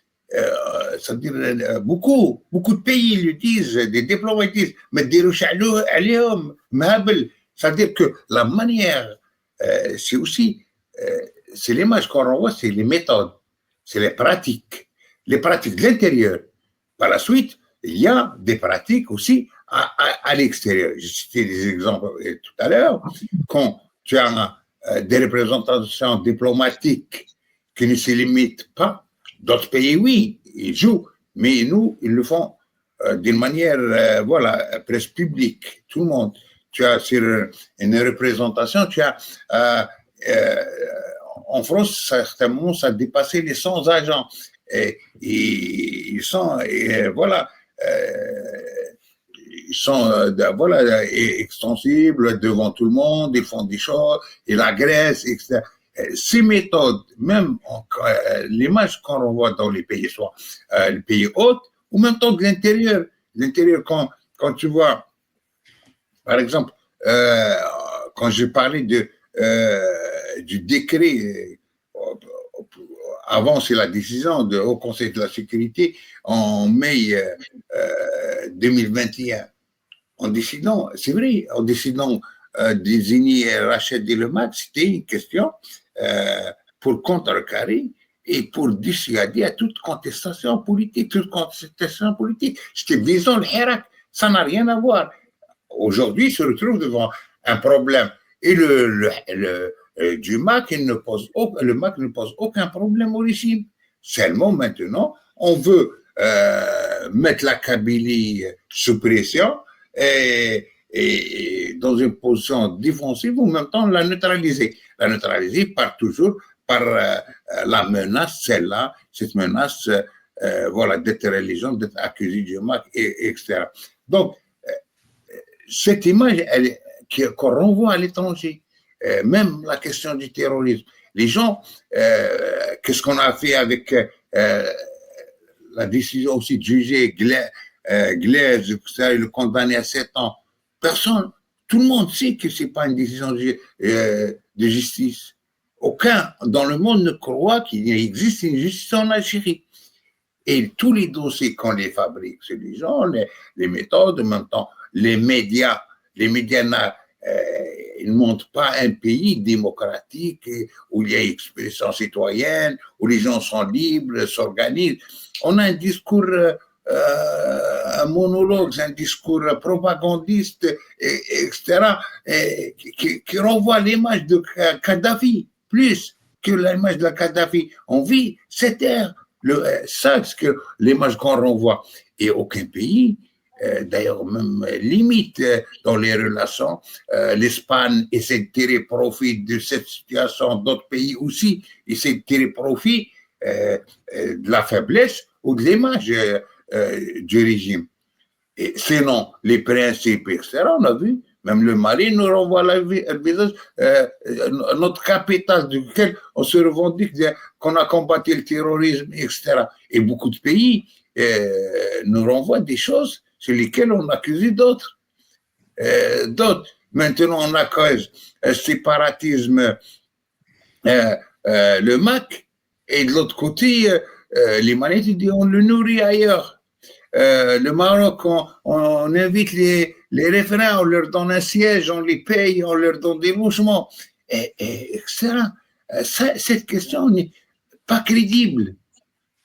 C'est-à-dire beaucoup de pays le disent, des diplomates disent, mais c'est-à-dire que la manière, c'est aussi, c'est l'image qu'on renvoie, c'est les méthodes, c'est les pratiques de l'intérieur. Par la suite, il y a des pratiques aussi à l'extérieur. J'ai cité des exemples tout à l'heure. Quand tu as des représentations diplomatiques qui ne se limitent pas, d'autres pays, oui, ils jouent, mais nous, ils le font d'une manière, voilà, presque publique, tout le monde. Tu as sur une représentation, tu as, en France, certainement, ça a dépassé les 100 agents. Et ils sont, voilà, ils sont voilà, extensibles devant tout le monde, ils font des choses, ils agressent, etc. Ces méthodes, même l'image qu'on renvoie dans les pays, soit les pays hôtes, ou même temps de l'intérieur. L'intérieur, quand tu vois, par exemple, quand j'ai parlé du décret, avant c'est la décision du Haut Conseil de la Sécurité en mai 2021, en décidant, c'est vrai, en décidant désigner Rachid Delemac, c'était une question pour contrecarrer et pour dissuader à toute contestation politique, C'était visant le Hirak, ça n'a rien à voir. Aujourd'hui, il se retrouve devant un problème. Et du MAC, le MAC ne pose aucun problème au régime. Seulement maintenant, on veut mettre la Kabylie sous pression et dans une position défensive, en même temps la neutraliser. La neutraliser toujours par la menace, cette menace voilà, d'être religion, d'être accusé du MAC, etc. Donc, cette image qu'on renvoie à l'étranger, même la question du terrorisme, les gens, qu'est-ce qu'on a fait avec la décision aussi de juger Glaise, et le condamner à 7 ans? Personne, tout le monde sait que ce n'est pas une décision de justice. Aucun dans le monde ne croit qu'il existe une justice en Algérie. Et tous les dossiers qu'on les fabrique, c'est les gens, les méthodes, en même temps, les médias ils ne montrent pas un pays démocratique où il y a expression citoyenne, où les gens sont libres, s'organisent. On a un discours, un monologue, un discours propagandiste, etc., qui renvoie l'image de Kadhafi, plus que l'image de Kadhafi. On vit cette ère. Ça, c'est l'image qu'on renvoie. Et aucun pays, d'ailleurs même limite dans les relations, l'Espagne essaie de tirer profit de cette situation, d'autres pays aussi essaient de tirer profit de la faiblesse ou de l'image du régime. Et sinon, les principes, etc., on a vu, même le Mali nous renvoie le visage, notre capitale duquel on se revendique qu'on a combattu le terrorisme, etc. Et beaucoup de pays nous renvoient des choses sur lesquelles on accuse d'autres. Maintenant, on accuse séparatisme le MAC, et de l'autre côté, l'humanité, on le nourrit ailleurs. Le Maroc, on invite les référents, on leur donne un siège, on les paye, on leur donne des logements, etc. Cette question n'est pas crédible.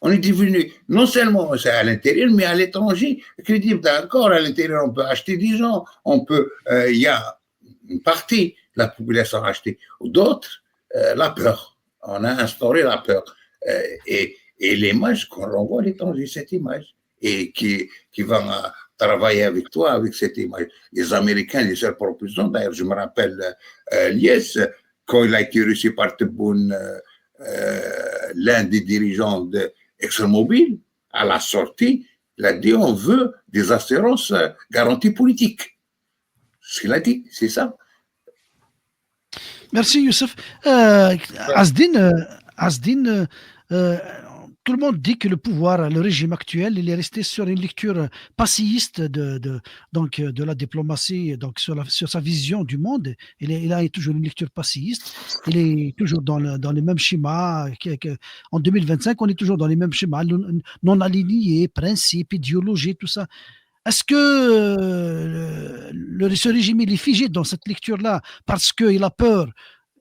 On est devenu, non seulement à l'intérieur, mais à l'étranger, crédible. D'accord, à l'intérieur, on peut acheter des gens, il y a une partie de la population achetée, ou d'autres, la peur. On a instauré la peur. Et l'image qu'on renvoie à l'étranger, cette image, et qui va travailler avec toi, avec cette image. Les Américains, les seuls propulsions, d'ailleurs, je me rappelle Lies, quand il a été reçu par Tebboune, l'un des dirigeants d'ExxonMobil, à la sortie, il a dit on veut des assurances garanties politiques. Ce qu'il a dit, c'est ça. Merci Youssef. Asdine, tout le monde dit que le pouvoir, le régime actuel, il est resté sur une lecture passéiste de la diplomatie, donc sur sa vision du monde. Il a toujours une lecture passéiste. Il est toujours dans les mêmes schémas. En 2025, on est toujours dans les mêmes schémas, non alignés, principes, idéologie, tout ça. Est-ce que ce régime il est figé dans cette lecture-là parce qu'il a peur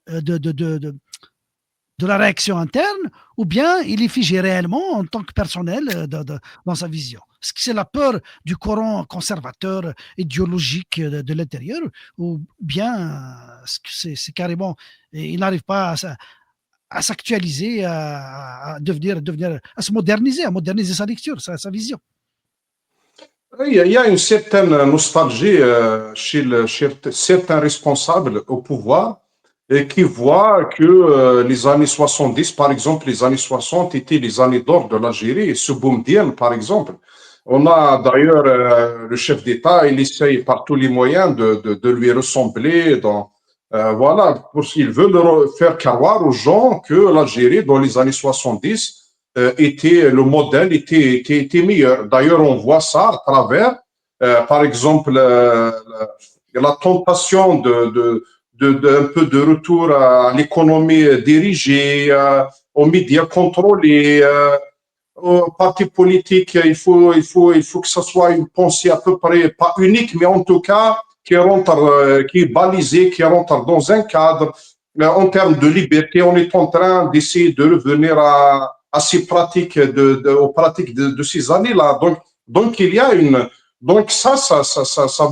de la réaction interne, ou bien il est figé réellement en tant que personnel dans sa vision? Est-ce que c'est la peur du courant conservateur idéologique de l'intérieur, ou bien est-ce que c'est carrément, il n'arrive pas à s'actualiser, à se moderniser, à moderniser sa lecture, sa vision? Il y a une certaine nostalgie chez certains responsables au pouvoir et qui voient que les années 70, par exemple, les années 60 étaient les années d'or de l'Algérie, et ce Boumedienne, par exemple. On a d'ailleurs le chef d'État, il essaye par tous les moyens de lui ressembler. Voilà, il veut faire croire aux gens que l'Algérie, dans les années 70, le modèle était meilleur. D'ailleurs, on voit ça à travers, par exemple, la tentation un peu de retour à l'économie dirigée, aux médias contrôlés, aux partis politiques. Il faut que ce soit une pensée à peu près pas unique, mais en tout cas qui est balisée, qui rentre dans un cadre. En termes de liberté, on est en train d'essayer de revenir à ces pratiques aux pratiques de ces années-là. Donc il y a donc ça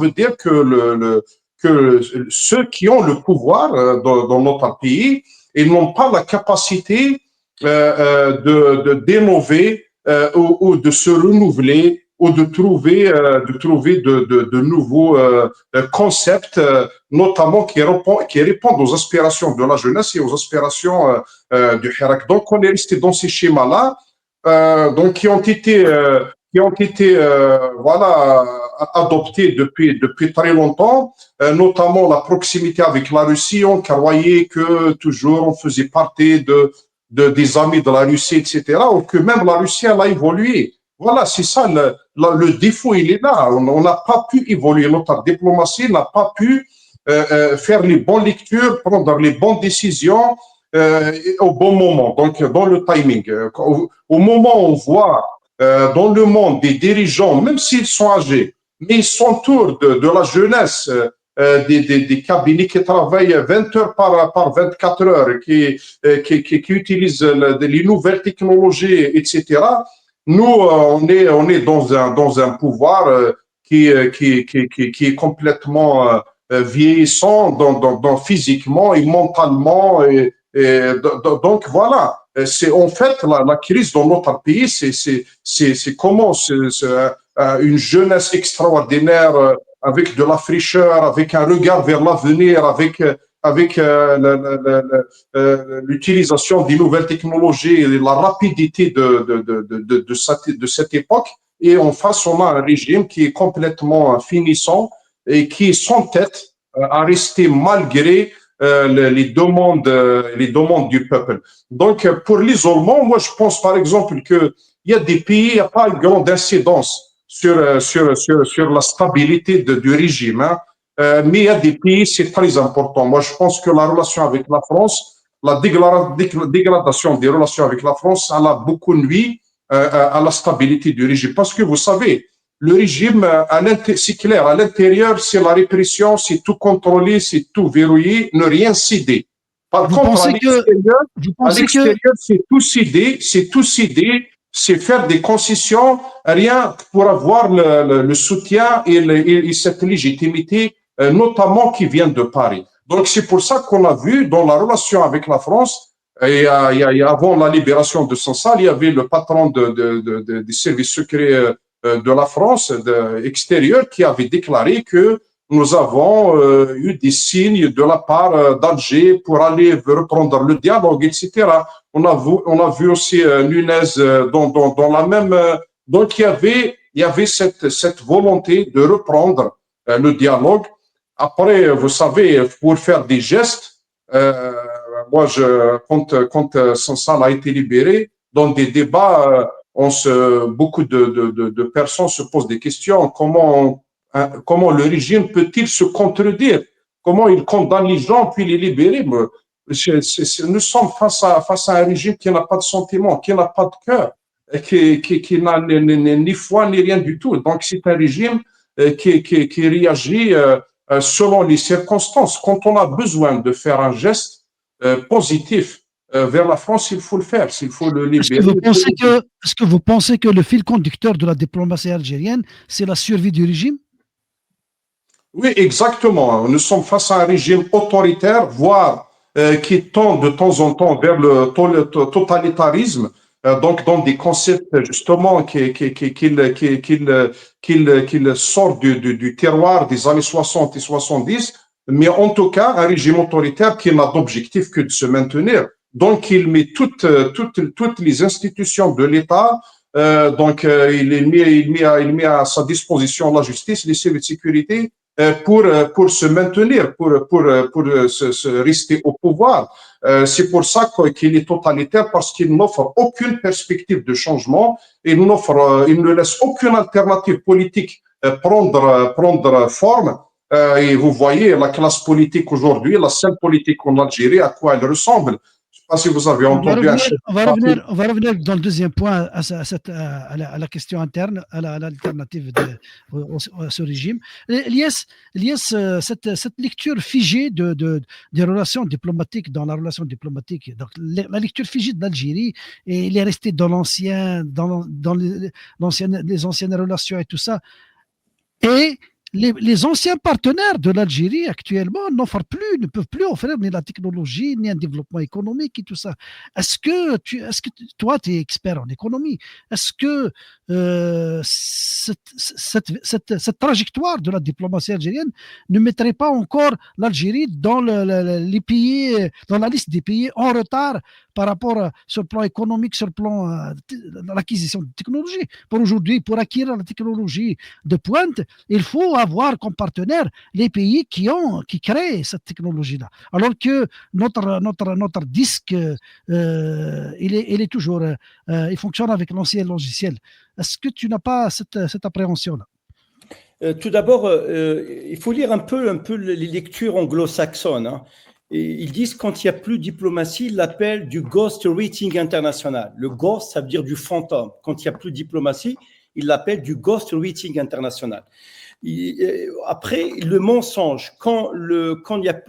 veut dire que que ceux qui ont le pouvoir dans notre pays, ils n'ont pas la capacité d'innover ou de se renouveler ou de trouver de nouveaux concepts, notamment qui répondent aux aspirations de la jeunesse et aux aspirations du Hirak. Donc, on est resté dans ces schémas-là, donc qui ont été voilà, adoptés depuis très longtemps, notamment la proximité avec la Russie. On croyait que toujours on faisait partie des amis de la Russie, etc., ou que même la Russie, elle a évolué. Voilà, c'est ça, le défaut, il est là. On n'a pas pu évoluer. Notre diplomatie n'a pas pu faire les bonnes lectures, prendre les bonnes décisions au bon moment, donc dans le timing. Au moment où on voit dans le monde des dirigeants, même s'ils sont âgés, mais ils s'entourent de la jeunesse, des cabinets qui travaillent 20 heures par 24 heures, qui utilisent les nouvelles technologies, etc. Nous, on est dans un pouvoir qui est complètement vieillissant physiquement et mentalement. Donc voilà, c'est en fait la crise dans notre pays, c'est comment une jeunesse extraordinaire avec de la fraîcheur, avec un regard vers l'avenir, avec l'utilisation des nouvelles technologies et la rapidité de cette époque. Et en face, on a un régime qui est complètement finissant et qui est sans tête à rester malgré les demandes du peuple. Donc, pour l'isolement, moi, je pense par exemple qu'il y a des pays, il n'y a pas une grande incidence sur la stabilité du régime. Hein. mais il y a des pays, c'est très important. Moi, je pense que la relation avec la France, la dégradation des relations avec la France, elle a beaucoup nuit à la stabilité du régime. Parce que vous savez, le régime, c'est clair, à l'intérieur, c'est la répression, c'est tout contrôlé, c'est tout verrouillé, ne rien céder. Par Vous contre, pensez que, à l'extérieur, c'est tout céder, c'est faire des concessions, rien pour avoir le soutien et cette légitimité, notamment qui vient de Paris. Donc, c'est pour ça qu'on a vu dans la relation avec la France, et avant la libération de Sansal, il y avait le patron des services secrets de la France extérieure qui avait déclaré que nous avons eu des signes de la part d'Alger pour aller reprendre le dialogue, etc. On a vu aussi Nunez dans la même. Donc, il y avait cette volonté de reprendre le dialogue. Après, vous savez, pour faire des gestes, moi, quand Sansal a été libéré, dans des débats, beaucoup de personnes se posent des questions. Comment le régime peut-il se contredire? Comment il condamne les gens puis les libérer? Nous sommes face à un régime qui n'a pas de sentiment, qui n'a pas de cœur, qui n'a ni foi ni rien du tout. Donc, c'est un régime qui réagit selon les circonstances. Quand on a besoin de faire un geste positif vers la France, il faut le faire. S'il faut le libérer. Est-ce que vous pensez que le fil conducteur de la diplomatie algérienne, c'est la survie du régime? Oui, exactement. Nous sommes face à un régime autoritaire, voire qui tend de temps en temps vers le totalitarisme, donc dans des concepts justement qu'il sort du terroir des années 60 et 70, mais en tout cas un régime autoritaire qui n'a d'objectif que de se maintenir. Donc il met toutes les institutions de l'État, il met à sa disposition la justice, les services de sécurité, pour se maintenir, pour se rester au pouvoir. C'est pour ça qu'il est totalitaire, parce qu'il n'offre aucune perspective de changement, il ne laisse aucune alternative politique prendre forme. Et vous voyez la classe politique aujourd'hui, la scène politique en Algérie, à quoi elle ressemble. Je ne sais pas si vous avez entendu on va revenir dans le deuxième point à la question interne, à l'alternative à ce régime. Lies, cette lecture figée des relations diplomatiques, dans la relation diplomatique, donc la lecture figée de l'Algérie, et il est resté dans les anciennes relations et tout ça. Et les anciens partenaires de l'Algérie actuellement ne peuvent plus offrir ni la technologie, ni un développement économique et tout ça. Est-ce que toi, tu es expert en économie, est-ce que cette trajectoire de la diplomatie algérienne ne mettrait pas encore l'Algérie dans les pays, dans la liste des pays en retard par rapport sur le plan économique, sur le plan de l'acquisition de technologie? Pour aujourd'hui, pour acquérir la technologie de pointe, il faut avoir comme partenaire les pays qui créent cette technologie-là. Alors que notre disque, il est toujours, il fonctionne avec l'ancien logiciel. Est-ce que tu n'as pas cette appréhension-là? Tout d'abord, il faut lire un peu les lectures anglo-saxonnes. Hein. Et ils disent quand il n'y a plus de diplomatie, ils l'appellent du ghost writing international. Le ghost, ça veut dire du fantôme. Quand il n'y a plus de diplomatie, ils l'appellent du ghost writing international. Après, le mensonge, quand il y a,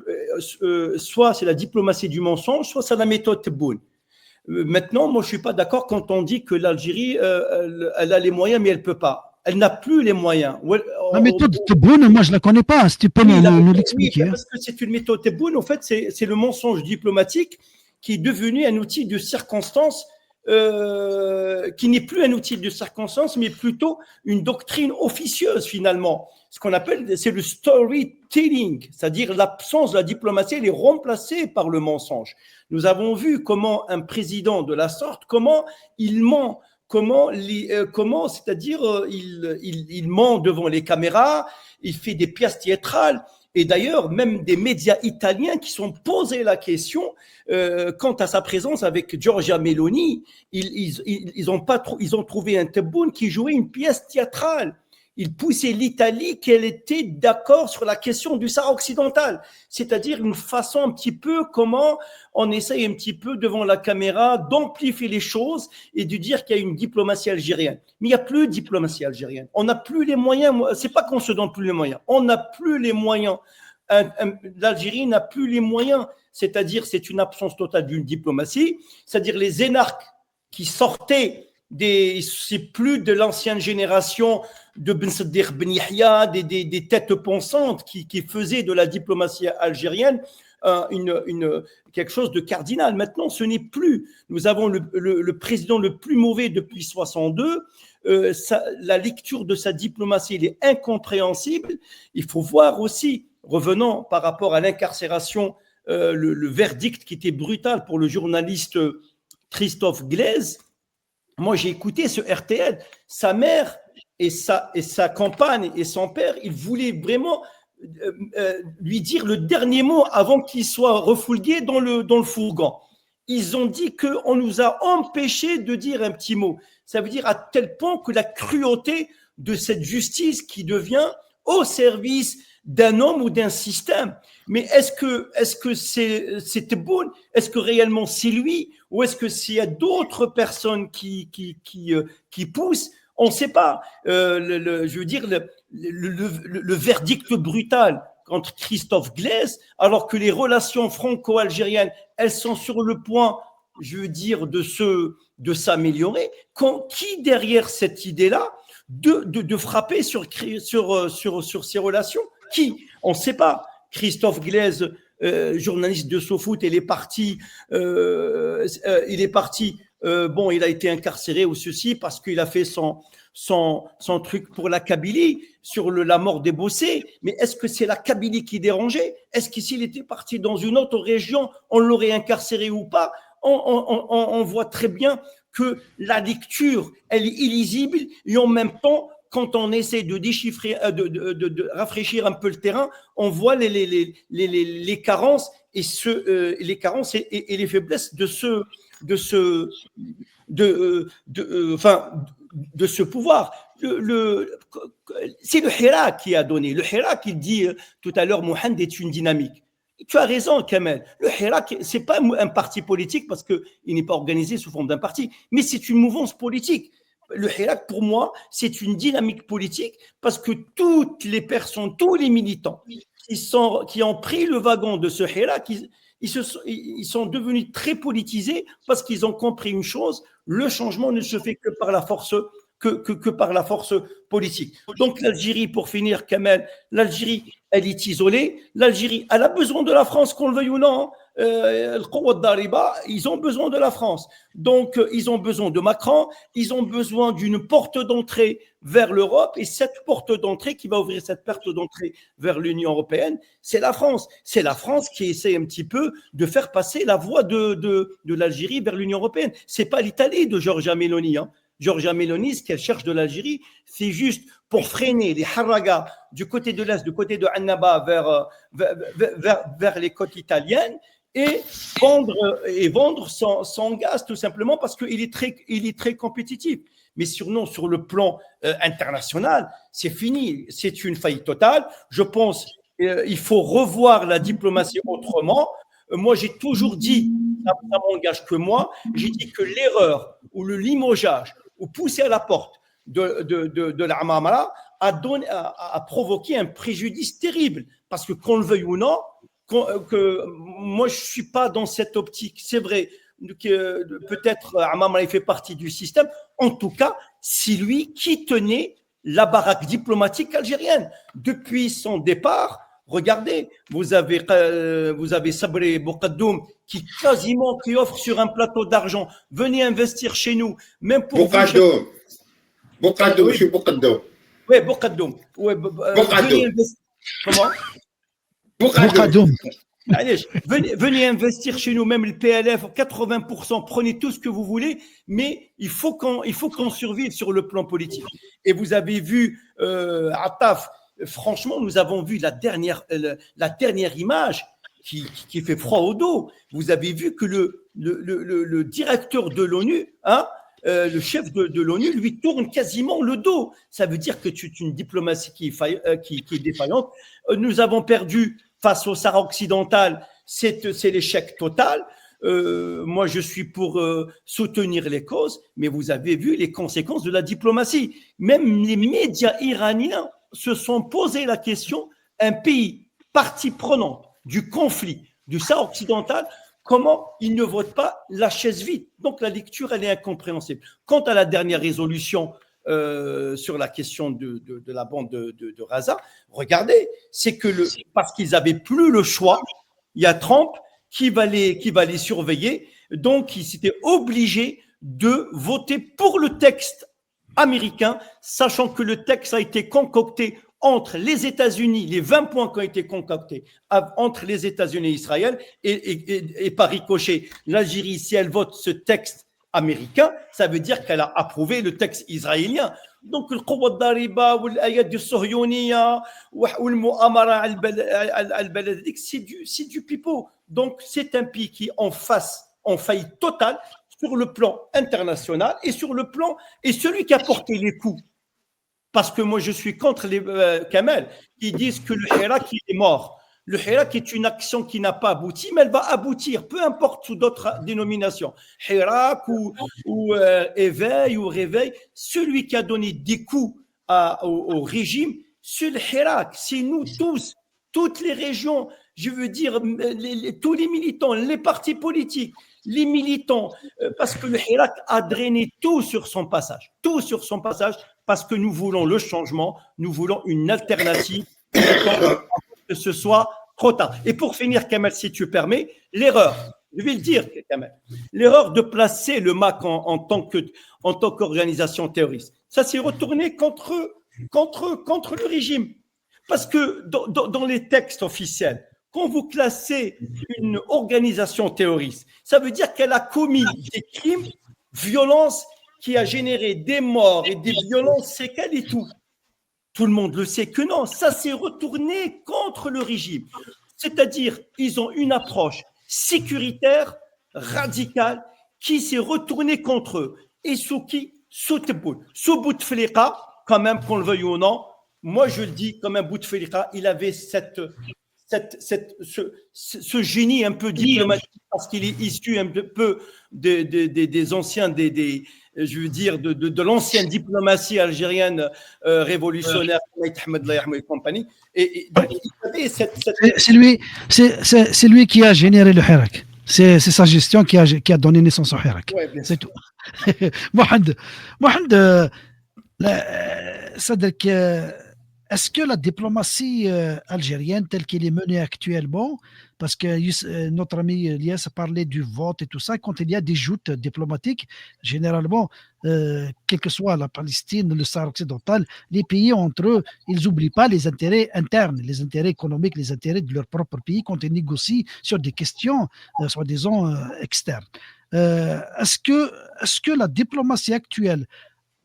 soit c'est la diplomatie du mensonge, soit c'est la méthode Tebboune. Maintenant, moi, je ne suis pas d'accord quand on dit que l'Algérie, elle a les moyens, mais elle ne peut pas. Elle n'a plus les moyens. La méthode Tebboune, moi, je ne la connais pas. Si tu peux nous l'expliquer. Oui, parce que c'est une méthode Tebboune. En fait, c'est le mensonge diplomatique qui est devenu un outil de circonstance, qui n'est plus un outil de circonstance, mais plutôt une doctrine officieuse, finalement. Ce qu'on appelle, c'est le storytelling, c'est-à-dire l'absence de la diplomatie, elle est remplacée par le mensonge. Nous avons vu comment un président de la sorte, comment il ment, comment c'est-à-dire il ment devant les caméras, il fait des pièces théâtrales. Et d'ailleurs, même des médias italiens qui sont posés la question quant à sa présence avec Giorgia Meloni, ils ont trouvé un Tebboune qui jouait une pièce théâtrale. il poussait l'Italie qu'elle était d'accord sur la question du Sahara occidental, c'est-à-dire une façon un petit peu comment on essaye un petit peu devant la caméra d'amplifier les choses et de dire qu'il y a une diplomatie algérienne. Mais il n'y a plus de diplomatie algérienne. On n'a plus les moyens. C'est pas qu'on se donne plus les moyens. On n'a plus les moyens. L'Algérie n'a plus les moyens. C'est-à-dire, c'est une absence totale d'une diplomatie. C'est-à-dire les énarques qui sortaient c'est plus de l'ancienne génération de Ben Saddeq Ben Yahya, des têtes pensantes qui faisaient de la diplomatie algérienne quelque chose de cardinal. Maintenant, ce n'est plus. Nous avons le président le plus mauvais depuis 62. La lecture de sa diplomatie, elle est incompréhensible. Il faut voir aussi, revenant par rapport à l'incarcération, le verdict qui était brutal pour le journaliste Christophe Glaise. Moi, j'ai écouté ce RTL. Sa mère et sa compagne et son père, ils voulaient vraiment lui dire le dernier mot avant qu'il soit refoulgué dans le fourgon. Ils ont dit qu'on nous a empêchés de dire un petit mot. Ça veut dire à tel point que la cruauté de cette justice qui devient au service d'un homme ou d'un système. Mais est-ce que c'est Tebboune? Est-ce que réellement c'est lui? Ou est-ce que s'il y a d'autres personnes qui poussent? On ne sait pas. Je veux dire, le verdict brutal contre Christophe Glaise, alors que les relations franco-algériennes, elles sont sur le point, je veux dire, de s'améliorer. Qui derrière cette idée-là de frapper sur ces relations? Qui? On ne sait pas. Christophe Glaise, journaliste de SoFoot, il est parti. Bon, il a été incarcéré ou ceci parce qu'il a fait son truc pour la Kabylie sur la mort des Bossés. Mais est-ce que c'est la Kabylie qui dérangeait? Est-ce que s'il était parti dans une autre région, on l'aurait incarcéré ou pas? On voit très bien que la lecture, elle est illisible et en même temps, quand on essaie de déchiffrer, de rafraîchir un peu le terrain, on voit les carences et les carences et les faiblesses de ce pouvoir. C'est le Hira qui a donné. Le Hira qui dit tout à l'heure, Mohamed est une dynamique. Tu as raison, Kamel. Le Hira, c'est pas un parti politique parce qu'il n'est pas organisé sous forme d'un parti, mais c'est une mouvance politique. Le Hirak, pour moi, c'est une dynamique politique parce que toutes les personnes, tous les militants qui ont pris le wagon de ce Hirak, ils sont devenus très politisés parce qu'ils ont compris une chose, le changement ne se fait que par la force par la force politique. Donc l'Algérie, pour finir, Kamel, l'Algérie, elle est isolée. L'Algérie, elle a besoin de la France, qu'on le veuille ou non. Ils ont besoin de la France. Donc, ils ont besoin de Macron, ils ont besoin d'une porte d'entrée vers l'Europe, et cette porte d'entrée qui va ouvrir cette porte d'entrée vers l'Union européenne, c'est la France. C'est la France qui essaie un petit peu de faire passer la voie de l'Algérie vers l'Union européenne. C'est pas l'Italie de Giorgia Meloni. Giorgia Meloni, ce qu'elle cherche de l'Algérie, c'est juste pour freiner les haragas du côté de l'Est, du côté de Annaba vers les côtes italiennes, et vendre son gaz tout simplement parce qu'il est très compétitif. Mais sur le plan international, c'est fini, c'est une faillite totale. Je pense qu'il faut revoir la diplomatie autrement. Moi, j'ai toujours dit, ça m'engage que moi, j'ai dit que l'erreur ou le limogeage ou pousser à la porte de la Hamamara a provoqué un préjudice terrible. Parce que qu'on le veuille ou non, que moi, je ne suis pas dans cette optique. C'est vrai que peut-être Hamamara fait partie du système. En tout cas, c'est lui qui tenait la baraque diplomatique algérienne. Depuis son départ, regardez, vous avez Sabri Boukaddoum qui offre sur un plateau d'argent, venez investir chez nous, même pour Boukaddoum, je suis Boukaddoum. Oui, Boukaddoum. Comment? Boukaddoum. Allez, venez investir chez nous, même le PLF, 80%, prenez tout ce que vous voulez, mais il faut qu'on survive sur le plan politique. Et vous avez vu Attaf, franchement, nous avons vu la dernière image qui fait froid au dos. Vous avez vu que le directeur de l'ONU, le chef de l'ONU lui tourne quasiment le dos. Ça veut dire que c'est une diplomatie qui est défaillante. Nous avons perdu face au Sahara occidental, c'est l'échec total. Moi, je suis pour soutenir les causes, mais vous avez vu les conséquences de la diplomatie. Même les médias iraniens se sont posé la question, un pays partie prenante du conflit du Sahara occidental, comment ils ne votent pas la chaise vide? Donc la lecture, elle est incompréhensible. Quant à la dernière résolution sur la question de la bande de Gaza, regardez, c'est que parce qu'ils n'avaient plus le choix, il y a Trump qui va les surveiller, donc ils étaient obligés de voter pour le texte américain, sachant que le texte a été concocté entre les États-Unis, les 20 points qui ont été concoctés entre les États-Unis et Israël, et par ricochet, l'Algérie, si elle vote ce texte américain, ça veut dire qu'elle a approuvé le texte israélien. Donc, le Quwwa Dariba ou l'ayat du Sohyoniya ou le Mu'amara al-Baladik, c'est du pipeau. Donc, c'est un pays qui est en faillite totale sur le plan international et sur le plan, et celui qui a porté les coups. Parce que moi, je suis contre les Kamel qui disent que le Hirak est mort. Le Hirak est une action qui n'a pas abouti, mais elle va aboutir, peu importe sous d'autres dénominations. Hirak ou éveil ou réveil, celui qui a donné des coups au régime, c'est le Hirak. C'est nous tous, toutes les régions, je veux dire, tous les militants, les partis politiques, les militants, parce que le Hirak a drainé tout sur son passage. Tout sur son passage. Parce que nous voulons le changement, nous voulons une alternative, que ce soit trop tard. Et pour finir, Kamel, si tu permets, l'erreur, je vais le dire, Kamel, l'erreur de placer le MAC en tant qu'organisation terroriste, ça s'est retourné contre le régime. Parce que dans les textes officiels, quand vous classez une organisation terroriste, ça veut dire qu'elle a commis des crimes, violences, qui a généré des morts et des violences, séquelles et tout. Tout le monde le sait que non, ça s'est retourné contre le régime. C'est-à-dire, ils ont une approche sécuritaire, radicale, qui s'est retournée contre eux. Et sous qui? Sous Tebboune. Sous Bouteflika, quand même, qu'on le veuille ou non, moi je le dis, comme un Bouteflika, il avait ce génie un peu diplomatique, parce qu'il est issu un peu des anciens, je veux dire, de l'ancienne diplomatie algérienne révolutionnaire, et compagnie. Et donc, il avait c'est lui qui a généré le Hirak. C'est sa gestion qui a donné naissance au Hirak. Ouais, c'est tout. Mohamed, c'est-à-dire est-ce que la diplomatie algérienne telle qu'elle est menée actuellement, parce que notre ami Elias a parlé du vote et tout ça, quand il y a des joutes diplomatiques, généralement, quelle que soit la Palestine, le Sahara occidental, les pays entre eux, ils n'oublient pas les intérêts internes, les intérêts économiques, les intérêts de leur propre pays quand ils négocient sur des questions, soi-disant, externes. Est-ce que la diplomatie actuelle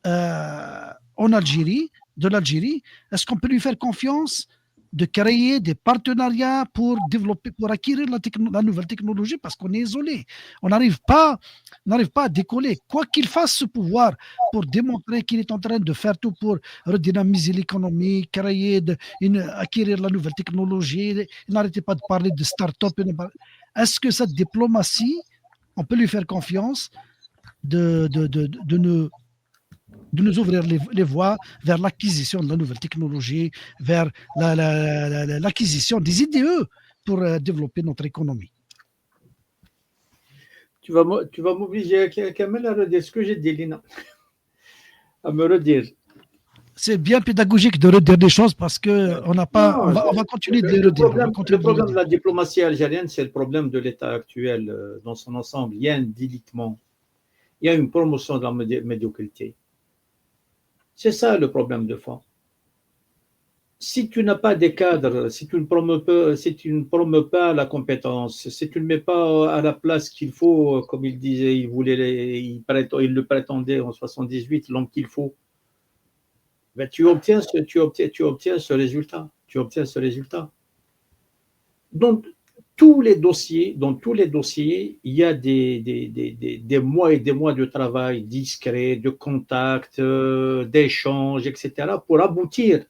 en Algérie, de l'Algérie, est-ce qu'on peut lui faire confiance de créer des partenariats pour développer, pour acquérir la nouvelle technologie, parce qu'on est isolé. On n'arrive pas à décoller. Quoi qu'il fasse ce pouvoir pour démontrer qu'il est en train de faire tout pour redynamiser l'économie, acquérir la nouvelle technologie, n'arrêtez pas de parler de start-up. Est-ce que cette diplomatie, on peut lui faire confiance de nous ouvrir les voies vers l'acquisition de la nouvelle technologie, vers l'acquisition des IDE pour développer notre économie. Tu vas m'obliger, Kamel, à redire ce que j'ai dit, Lina. À me redire. C'est bien pédagogique de redire des choses parce qu'on n'a pas. On va continuer de les redire. Le problème de la diplomatie algérienne, c'est le problème de l'État actuel dans son ensemble. Il y a un délitement. Il y a une promotion de la médiocrité. C'est ça le problème de fond. Si tu n'as pas des cadres, si tu ne promeux pas la compétence, si tu ne mets pas à la place qu'il faut, comme il disait, il le prétendait en 78, l'homme qu'il faut, ben tu obtiens ce résultat. Donc, dans tous les dossiers, il y a des mois et des mois de travail discret, de contact, d'échange, etc., pour aboutir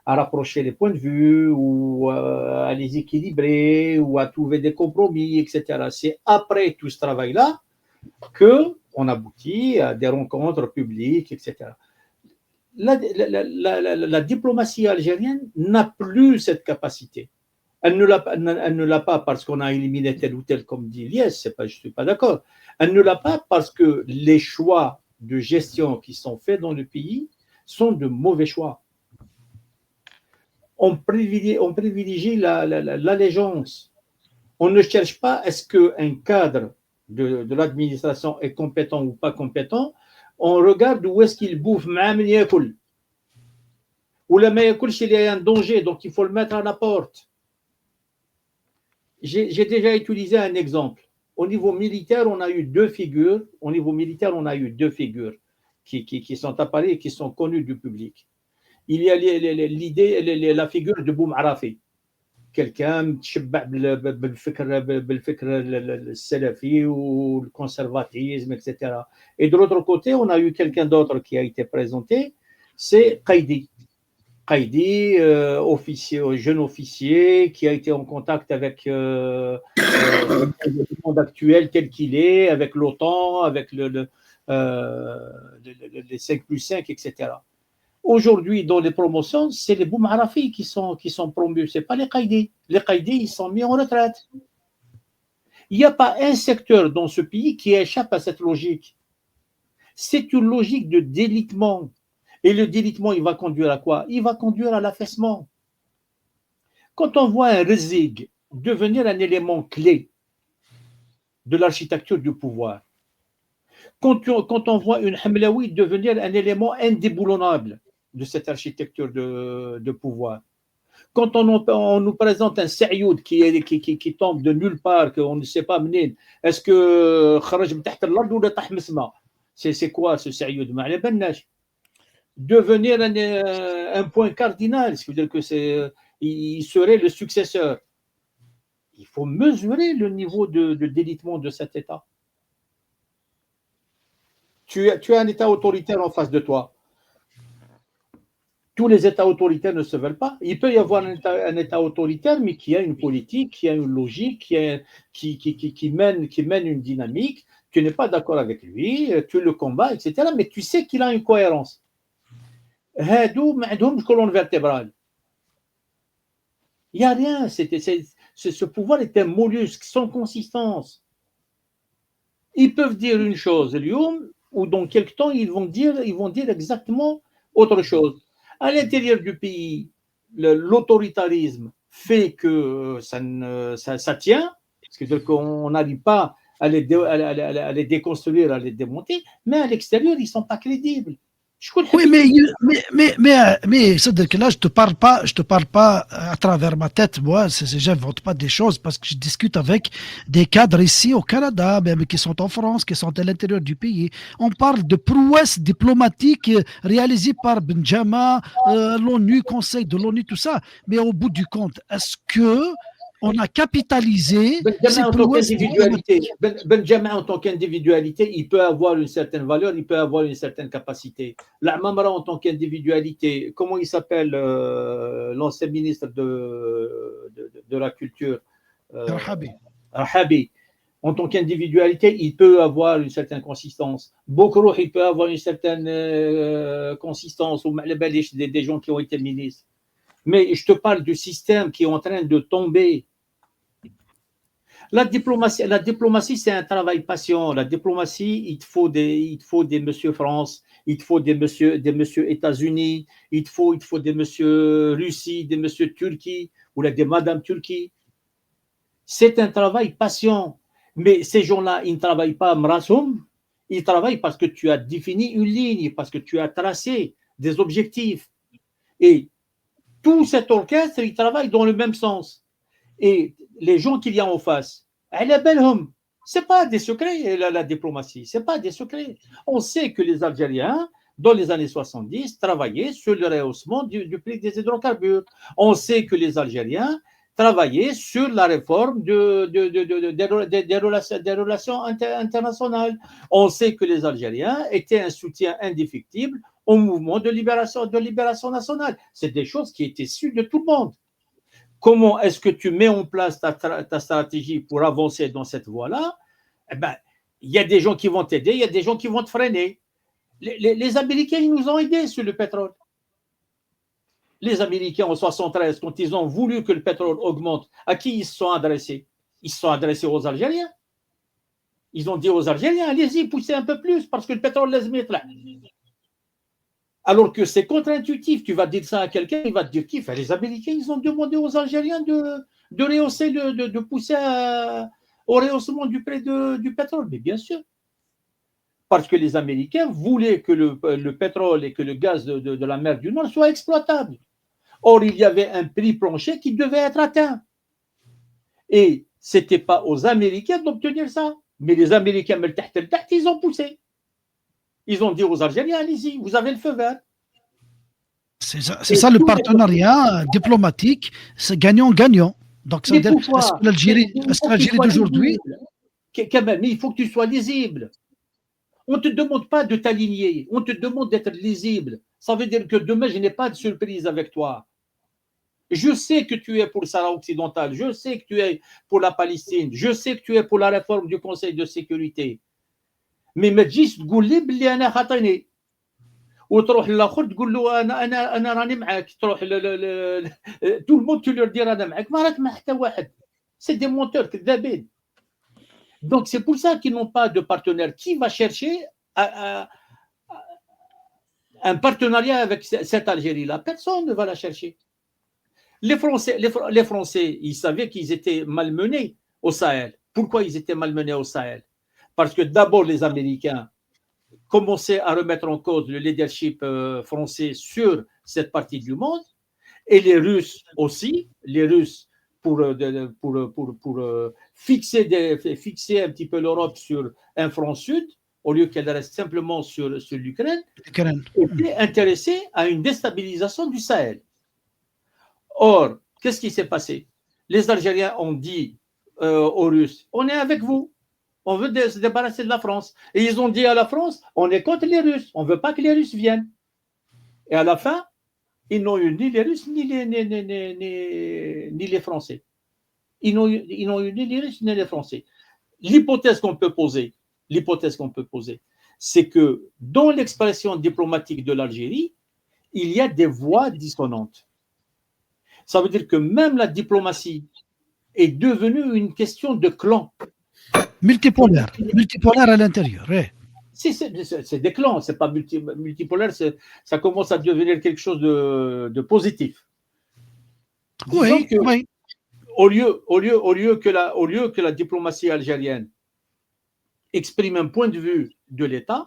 à rapprocher les points de vue ou à les équilibrer ou à trouver des compromis, etc. C'est après tout ce travail-là qu'on aboutit à des rencontres publiques, etc. La diplomatie algérienne n'a plus cette capacité. Elle ne l'a pas parce qu'on a éliminé tel ou tel, comme dit Lies, je ne suis pas d'accord. Elle ne l'a pas parce que les choix de gestion qui sont faits dans le pays sont de mauvais choix. On privilégie l'allégeance. On ne cherche pas est-ce qu'un cadre de l'administration est compétent ou pas compétent. On regarde où est-ce qu'il bouffe, ou le mayakul s'il y a un danger, donc il faut le mettre à la porte. J'ai déjà utilisé un exemple. Au niveau militaire, on a eu deux figures. Au niveau militaire, on a eu deux figures qui sont apparues et qui sont connues du public. Il y a la figure de Boum Arafi, quelqu'un le salafi ou le conservatisme, etc. Et de l'autre côté, on a eu quelqu'un d'autre qui a été présenté, c'est Qaïdi. Qaïdi, jeune officier qui a été en contact avec le monde actuel tel qu'il est, avec l'OTAN, avec les 5+5, etc. Aujourd'hui, dans les promotions, c'est les Boum Arafi qui sont promus, ce n'est pas les Qaïdi. Les Qaïdi, ils sont mis en retraite. Il n'y a pas un secteur dans ce pays qui échappe à cette logique. C'est une logique de délitement. Et le délitement, il va conduire à quoi? Il va conduire à l'affaissement. Quand on voit un rezig devenir un élément clé de l'architecture du pouvoir, quand on voit une Hamlaoui devenir un élément indéboulonnable de cette architecture de pouvoir, quand on nous présente un Saïoud qui tombe de nulle part, qu'on ne sait pas mener, est-ce que c'est quoi ce Saïoud? Devenir un point cardinal, ce qui veut dire que il serait le successeur. Il faut mesurer le niveau de délitement de cet État. Tu as un État autoritaire en face de toi. Tous les États autoritaires ne se veulent pas. Il peut y avoir un État autoritaire, mais qui a une politique, qui a une logique, qui mène une dynamique. Tu n'es pas d'accord avec lui, tu le combats, etc. Mais tu sais qu'il a une cohérence. هادو ما عندهمش colonne vertébrale. Il n'y a rien. Ce pouvoir est un mollusque sans consistance. Ils peuvent dire une chose, ou dans quelque temps, ils vont dire exactement autre chose. À l'intérieur du pays, l'autoritarisme fait que ça tient, c'est-à-dire qu'on n'arrive pas à les déconstruire, à les démonter, mais à l'extérieur, ils ne sont pas crédibles. Oui, mais c'est-à-dire que là, je te parle pas à travers ma tête. Moi, j'invente pas des choses parce que je discute avec des cadres ici au Canada, même qui sont en France, qui sont à l'intérieur du pays. On parle de prouesses diplomatiques réalisées par Benjamin, l'ONU, Conseil de l'ONU, tout ça. Mais au bout du compte, est-ce que on a capitalisé ces prouesses diplomatiques? Benjamin, en tant qu'individualité, il peut avoir une certaine valeur, il peut avoir une certaine capacité. L'Amamra, en tant qu'individualité, comment il s'appelle l'ancien ministre de la Culture Rahabi. En tant qu'individualité, il peut avoir une certaine consistance. Bokrouh, il peut avoir une certaine consistance, ou des gens qui ont été ministres. Mais je te parle du système qui est en train de tomber. La diplomatie, c'est un travail patient. La diplomatie, il te faut des monsieur France, il te faut des monsieur États-Unis, il te faut des monsieur Russie, des monsieur Turquie, ou des madame Turquie. C'est un travail patient. Mais ces gens-là, ils ne travaillent pas mrasoum, ils travaillent parce que tu as défini une ligne, parce que tu as tracé des objectifs. Et tout cet orchestre, il travaille dans le même sens. Et les gens qu'il y a en face, ce n'est pas des secrets, la diplomatie, ce n'est pas des secrets. On sait que les Algériens, dans les années 70, travaillaient sur le rehaussement du prix des hydrocarbures. On sait que les Algériens travailler sur la réforme des relations internationales. On sait que les Algériens étaient un soutien indéfectible au mouvement de libération nationale. C'est des choses qui étaient sues de tout le monde. Comment est-ce que tu mets en place ta stratégie pour avancer dans cette voie-là? Eh ben, il y a des gens qui vont t'aider, il y a des gens qui vont te freiner. Les Américains, ils nous ont aidés sur le pétrole. Les Américains, en 1973, quand ils ont voulu que le pétrole augmente, à qui ils se sont adressés? Ils se sont adressés aux Algériens. Ils ont dit aux Algériens, allez-y, poussez un peu plus, parce que le pétrole laisse mettre là. Alors que c'est contre-intuitif. Tu vas dire ça à quelqu'un, il va te dire qui fait. Les Américains, ils ont demandé aux Algériens de rehausser, de pousser au rehaussement du prix du pétrole. Mais bien sûr. Parce que les Américains voulaient que le pétrole et que le gaz de la mer du Nord soient exploitables. Or, il y avait un prix plancher qui devait être atteint. Et ce n'était pas aux Américains d'obtenir ça. Mais les Américains, ils ont poussé. Ils ont dit aux Algériens, allez-y, vous avez le feu vert. C'est ça le partenariat diplomatique, c'est gagnant-gagnant. Donc, ça veut dire, est-ce que l'Algérie d'aujourd'hui. Mais il faut que tu sois lisible. On ne te demande pas de t'aligner, on te demande d'être lisible. Ça veut dire que demain, je n'ai pas de surprise avec toi. Je sais que tu es pour le Sahara occidental, je sais que tu es pour la Palestine, je sais que tu es pour la réforme du Conseil de sécurité. Mais ما تجيش تقول لي بلي انا خاطيني وتروح للاخر تقول له انا راني معاك تروح tout le monde tu leur dire انا معاك ما راك مع حتى واحد. C'est des menteurs كذابين. Donc c'est pour ça qu'ils n'ont pas de partenaire. Qui va chercher un partenariat avec cette Algérie-là? Personne ne va la chercher. Les Français, ils savaient qu'ils étaient malmenés au Sahel. Pourquoi ils étaient malmenés au Sahel? Parce que d'abord, les Américains commençaient à remettre en cause le leadership français sur cette partie du monde, et les Russes aussi, les Russes pour fixer un petit peu l'Europe sur un front sud, au lieu qu'elle reste simplement sur l'Ukraine, étaient intéressés à une déstabilisation du Sahel. Or, qu'est-ce qui s'est passé? Les Algériens ont dit aux Russes, on est avec vous. On veut se débarrasser de la France. Et ils ont dit à la France, on est contre les Russes. On ne veut pas que les Russes viennent. Et à la fin, ils n'ont eu ni les Russes ni les Français. Ils n'ont eu ni les Russes ni les Français. L'hypothèse qu'on peut poser, c'est que dans l'expression diplomatique de l'Algérie, il y a des voix dissonantes. Ça veut dire que même la diplomatie est devenue une question de clan. Multipolaire à l'intérieur. Ouais. C'est des clans, c'est pas multipolaire, ça commence à devenir quelque chose de positif. Oui, oui. Au lieu que la diplomatie algérienne exprime un point de vue de l'État,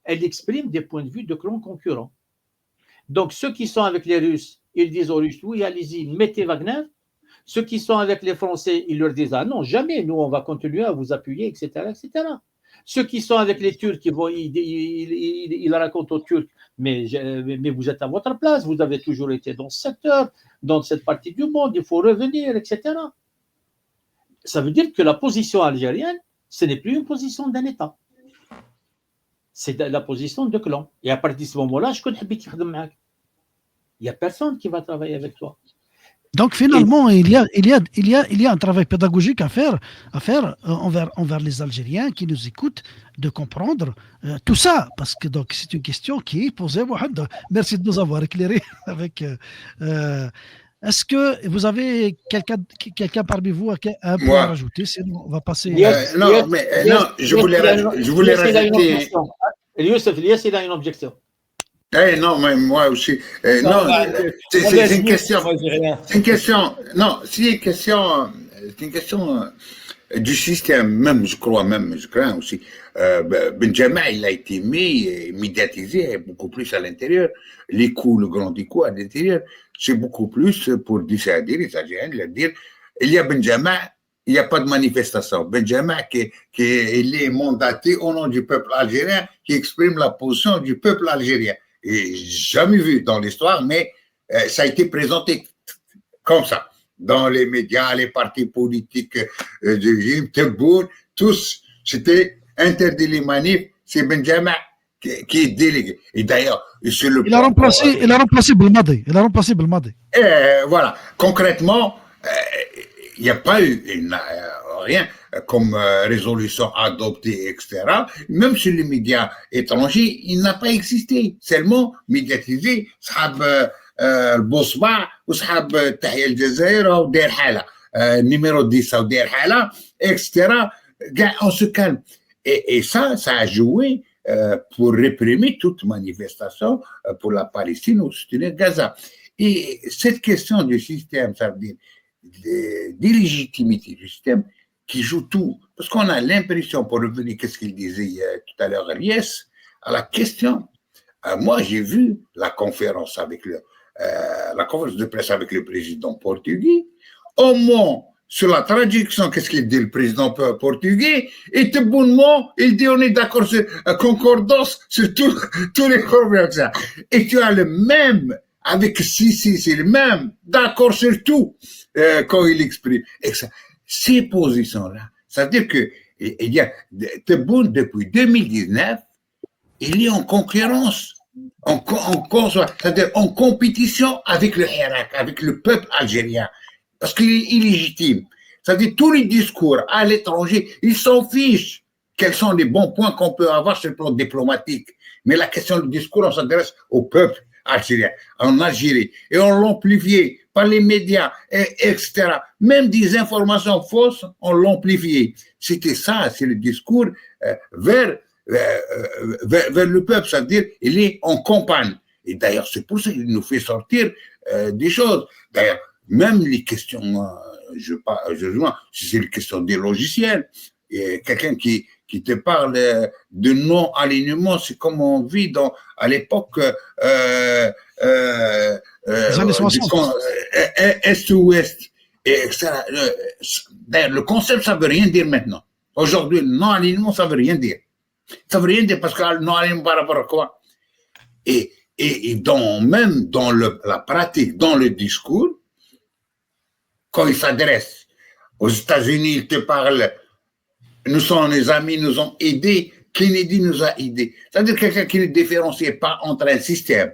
elle exprime des points de vue de clans concurrents. Donc ceux qui sont avec les Russes, ils disent aux Russes, oui, allez-y, mettez Wagner. Ceux qui sont avec les Français, ils leur disent, ah non, jamais, nous, on va continuer à vous appuyer, etc., etc. Ceux qui sont avec les Turcs, ils racontent aux Turcs, mais vous êtes à votre place, vous avez toujours été dans ce secteur, dans cette partie du monde, il faut revenir, etc. Ça veut dire que la position algérienne, ce n'est plus une position d'un État. C'est la position de clan. Et à partir de ce moment-là, il n'y a personne qui va travailler avec toi. Donc finalement, il y a un travail pédagogique à faire envers les Algériens qui nous écoutent, de comprendre tout ça, parce que donc c'est une question qui est posée. Merci de nous avoir éclairé avec. Est-ce que vous avez quelqu'un parmi vous un point à rajouter? Sinon, on va passer. Je voulais rajouter. Youssef, il a une objection. Non, mais moi aussi. Non, c'est une question. C'est une question du système, même, je crains aussi. Benjamin, il a été médiatisé beaucoup plus à l'intérieur. Les coups, le grand coup à l'intérieur, c'est beaucoup plus pour dissuader les Algériens, leur dire, il y a Benjamin, il n'y a pas de manifestation. Benjamin, qui est mandaté au nom du peuple algérien, qui exprime la position du peuple algérien. Et jamais vu dans l'histoire, mais ça a été présenté comme ça. dans les médias, les partis politiques du régime, Tebboune, tous, c'était interdit les manifs, c'est Benjamin qui est délégué. Et d'ailleurs, sur le il a remplacé Belmadi. Voilà. Concrètement, il n'y a pas eu rien comme résolution adoptée, etc. Même sur les médias étrangers, il n'a pas existé. Seulement médiatisé, صحاب البوصبع وصحاب تحيا الجزائر وداير حالة numéro 10 وداير حالة, etc. On se calme. Et ça a joué pour réprimer toute manifestation pour la Palestine ou soutenir Gaza. Et cette question du système, ça veut dire d'illégitimité du système qui joue tout. Parce qu'on a l'impression, pour revenir à ce qu'il disait tout à l'heure, Eliès, à la question. Moi, j'ai vu la conférence de presse avec le président portugais. Au moins, sur la traduction, qu'est-ce qu'il dit le président portugais? Et tout bonnement, il dit on est d'accord sur concordance sur tous les problèmes. Et tu as le même avec Sisi, c'est le même, d'accord sur tout quand il exprime. Et ça, ces positions-là, ça veut dire que il y a Tebboune depuis 2019, il est en concurrence, c'est-à-dire en compétition avec le Hirak, avec le peuple algérien, parce qu'il est illégitime. C'est-à-dire tous les discours à l'étranger, ils s'en fichent. Quels sont les bons points qu'on peut avoir sur le plan diplomatique? Mais la question du discours, on s'adresse au peuple algérien, en Algérie, et on l'amplifié par les médias, etc. Même des informations fausses, on l'amplifié. C'était ça, c'est le discours vers le peuple, c'est-à-dire il est en campagne. Et d'ailleurs, c'est pour ça qu'il nous fait sortir des choses. D'ailleurs, même les questions, si c'est les questions des logiciels, quelqu'un qui te parle de non-alignement, c'est comme on vit à l'époque Est-Ouest, etc. D'ailleurs, le concept, ça veut rien dire maintenant. Aujourd'hui, le non-alignement, ça veut rien dire. Ça veut rien dire parce que le non-alignement par rapport à quoi? Et même dans la pratique, dans le discours, quand il s'adresse aux États-Unis, il te parle, nous sommes les amis, nous ont aidés, Kennedy nous a aidés. C'est-à-dire quelqu'un qui ne différencie pas entre un système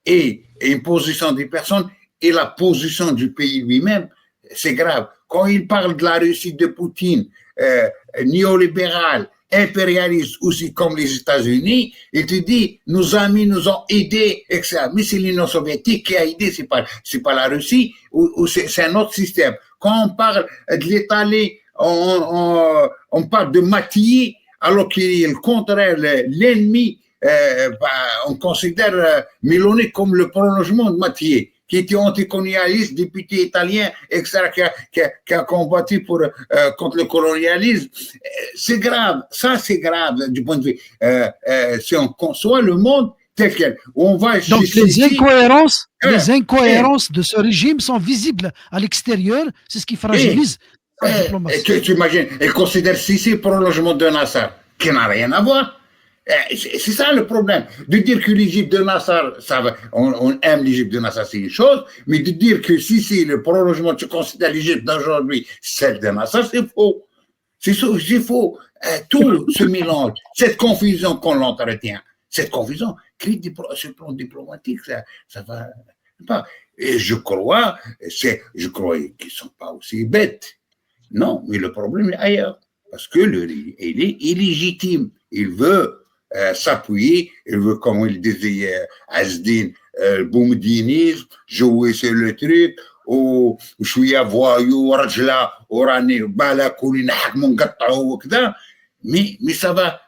et une position des personnes et la position du pays lui-même, c'est grave. Quand il parle de la Russie de Poutine, néolibérale, impérialiste aussi comme les États-Unis, il te dit, nos amis nous ont aidés, etc. Mais c'est l'Union soviétique qui a aidé, c'est pas la Russie, ou c'est un autre système. Quand on parle de l'Italie, on parle de Mathieu, alors qu'il est le contraire, l'ennemi, on considère Meloni comme le prolongement de Mathieu, qui était anticolonialiste, député italien, etc., qui a combattu contre le colonialisme. C'est grave, ça c'est grave du point de vue. Si on conçoit le monde tel quel, on va... Donc les incohérences de ce régime sont visibles à l'extérieur, c'est ce qui fragilise la diplomatie. Tu imagines, elle considère Sisi le prolongement de Nasser, qui n'a rien à voir. C'est ça le problème. De dire que l'Égypte de Nasser, on aime l'Égypte de Nasser, c'est une chose, mais de dire que si le prolongement, tu considères l'Égypte d'aujourd'hui, celle de Nasser, c'est faux. C'est faux. Tout se mélange. Cette confusion qu'on l'entretient, cette confusion, sur le plan diplomatique, ça va pas. Et je crois qu'ils ne sont pas aussi bêtes. Non, mais le problème est ailleurs. Parce que il est illégitime. Il veut s'appuyer, il veut, comme il disait Azdin, le boumedinisme, jouer sur le truc, ou شوية voyou, رجلة وراني بالك ونحكموا نقطعوا وكذا, mais ça va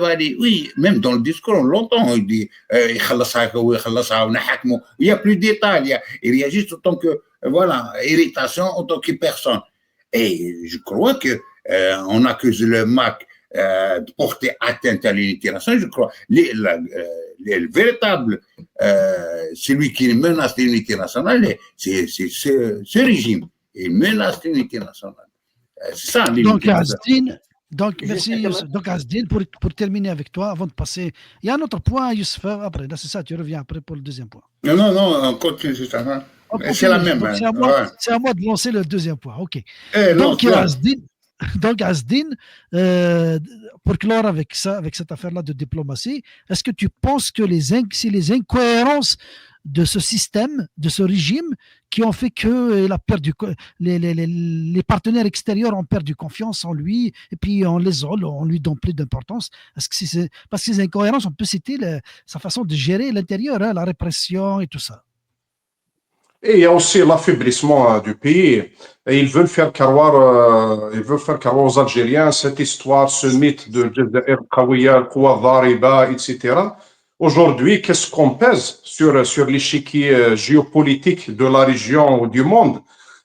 aller, oui, même dans le discours on l'entend, il dit يخلصها ويخلصها ونحكموا, il n'y a plus d'état, il y a juste en tant que, voilà, irritation en tant que personne. Et je crois que on accuse le MAC de porter atteinte à l'unité nationale. Je crois le véritable celui qui menace l'unité nationale, c'est ce régime. Il menace l'unité nationale. C'est ça l'unité nationale. Donc, merci Youssef. Donc, Azdin, pour terminer avec toi, avant de passer, il y a un autre point, Youssef, après, là, c'est ça, tu reviens après pour le deuxième point. Non, on continue, c'est ça. On C'est la continue. même. Donc, Ouais. c'est à moi de lancer le deuxième point. OK. Eh, Donc, lance-le. Asdin, pour clore avec ça, avec cette affaire-là de diplomatie, est-ce que tu penses que c'est les incohérences de ce système, de ce régime, qui ont fait que les partenaires extérieurs ont perdu confiance en lui, et puis on lui donne plus d'importance? Parce que parce que ces incohérences, on peut citer sa façon de gérer l'intérieur, hein, la répression et tout ça. Et il y a aussi l'affaiblissement du pays. Et ils veulent faire croire aux Algériens cette histoire, ce mythe de Jazair Qawiya, Quwa Dhariba, etc. Aujourd'hui, qu'est-ce qu'on pèse sur l'échiquier géopolitique de la région ou du monde?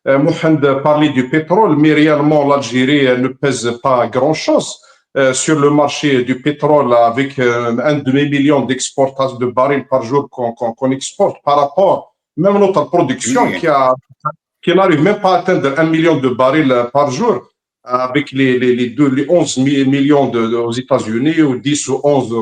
Mohamed parlait du pétrole, mais réellement, l'Algérie ne pèse pas grand-chose sur le marché du pétrole avec un demi-million d'exportations de barils par jour qu'on exporte par rapport même notre production Oui. qui n'arrive même pas à atteindre 1 million de barils par jour, avec les 11 millions aux États-Unis, ou 10 ou 11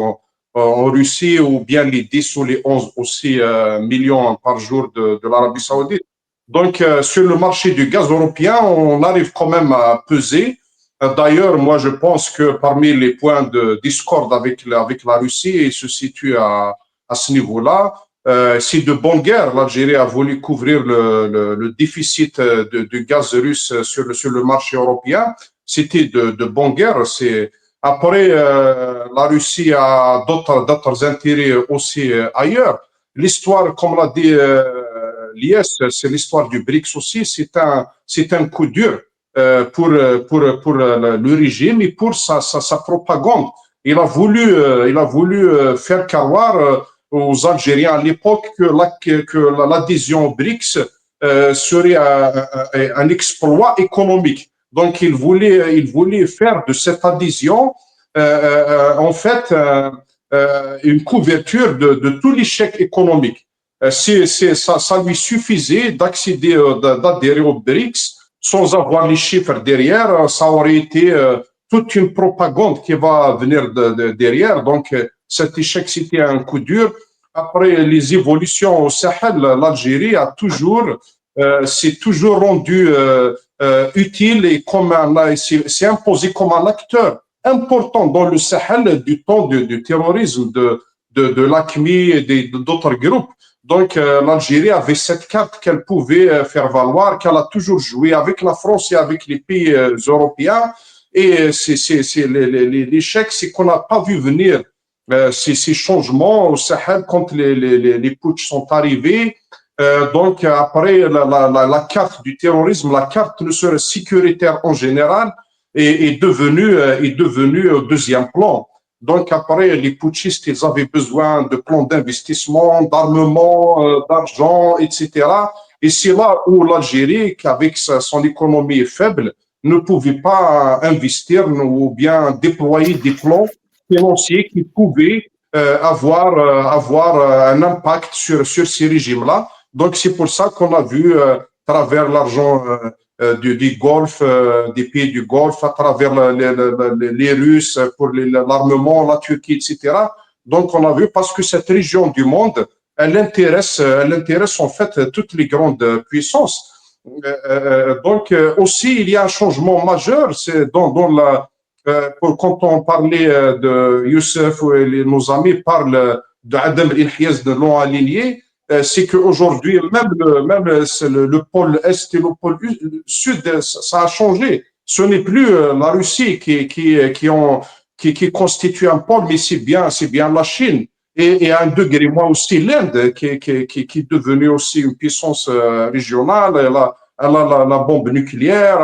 en Russie, ou bien les 10 ou les 11 aussi millions par jour de l'Arabie Saoudite. Donc, sur le marché du gaz européen, on arrive quand même à peser. D'ailleurs, moi, je pense que parmi les points de discorde avec la Russie, il se situe à ce niveau-là. C'est de bonne guerre. L'Algérie a voulu couvrir le déficit de gaz russe sur le marché européen. C'était de bonne guerre. Après, la Russie a d'autres intérêts aussi ailleurs. L'histoire, comme l'a dit Lies, c'est l'histoire du BRICS aussi. C'est un coup dur pour le régime et pour sa propagande. Il a voulu faire croire aux Algériens à l'époque que l'adhésion au BRICS serait un exploit économique. Donc, il voulait faire de cette adhésion, en fait, une couverture de tout l'échec économique. Ça lui suffisait d'adhérer au BRICS sans avoir les chiffres derrière. Ça aurait été toute une propagande qui va venir derrière. Donc, cet échec, c'était un coup dur. Après les évolutions au Sahel, l'Algérie s'est toujours rendue utile et s'est imposée comme un acteur important dans le Sahel du temps du terrorisme de l'AQMI et d'autres groupes. Donc, l'Algérie avait cette carte qu'elle pouvait faire valoir, qu'elle a toujours joué avec la France et avec les pays européens. Et l'échec, c'est qu'on n'a pas vu venir ces changements au Sahel quand les putschs sont arrivés. Donc, après, la carte du terrorisme, la carte sécuritaire en général est devenue au deuxième plan. Donc, après, les putschistes, ils avaient besoin de plans d'investissement, d'armement, d'argent, etc. Et c'est là où l'Algérie, avec son économie faible, ne pouvait pas investir ou bien déployer des plans financiers qui pouvaient avoir un impact sur ces régimes-là. Donc, c'est pour ça qu'on a vu, à travers l'argent du Golfe, des pays du Golfe, à travers les Russes pour l'armement, la Turquie, etc. Donc, on a vu parce que cette région du monde, elle intéresse en fait toutes les grandes puissances. Donc, aussi, il y a un changement majeur, c'est dans la quand on parlait de Youssef, nos amis parlent de Adam el-Inhiyaz, de l'ont aligné, c'est qu'aujourd'hui, même le pôle Est et le pôle Sud, ça a changé. Ce n'est plus la Russie qui constitue un pôle, mais c'est bien la Chine. Et à un degré, moi aussi, l'Inde, qui est devenue aussi une puissance régionale. Elle a la bombe nucléaire,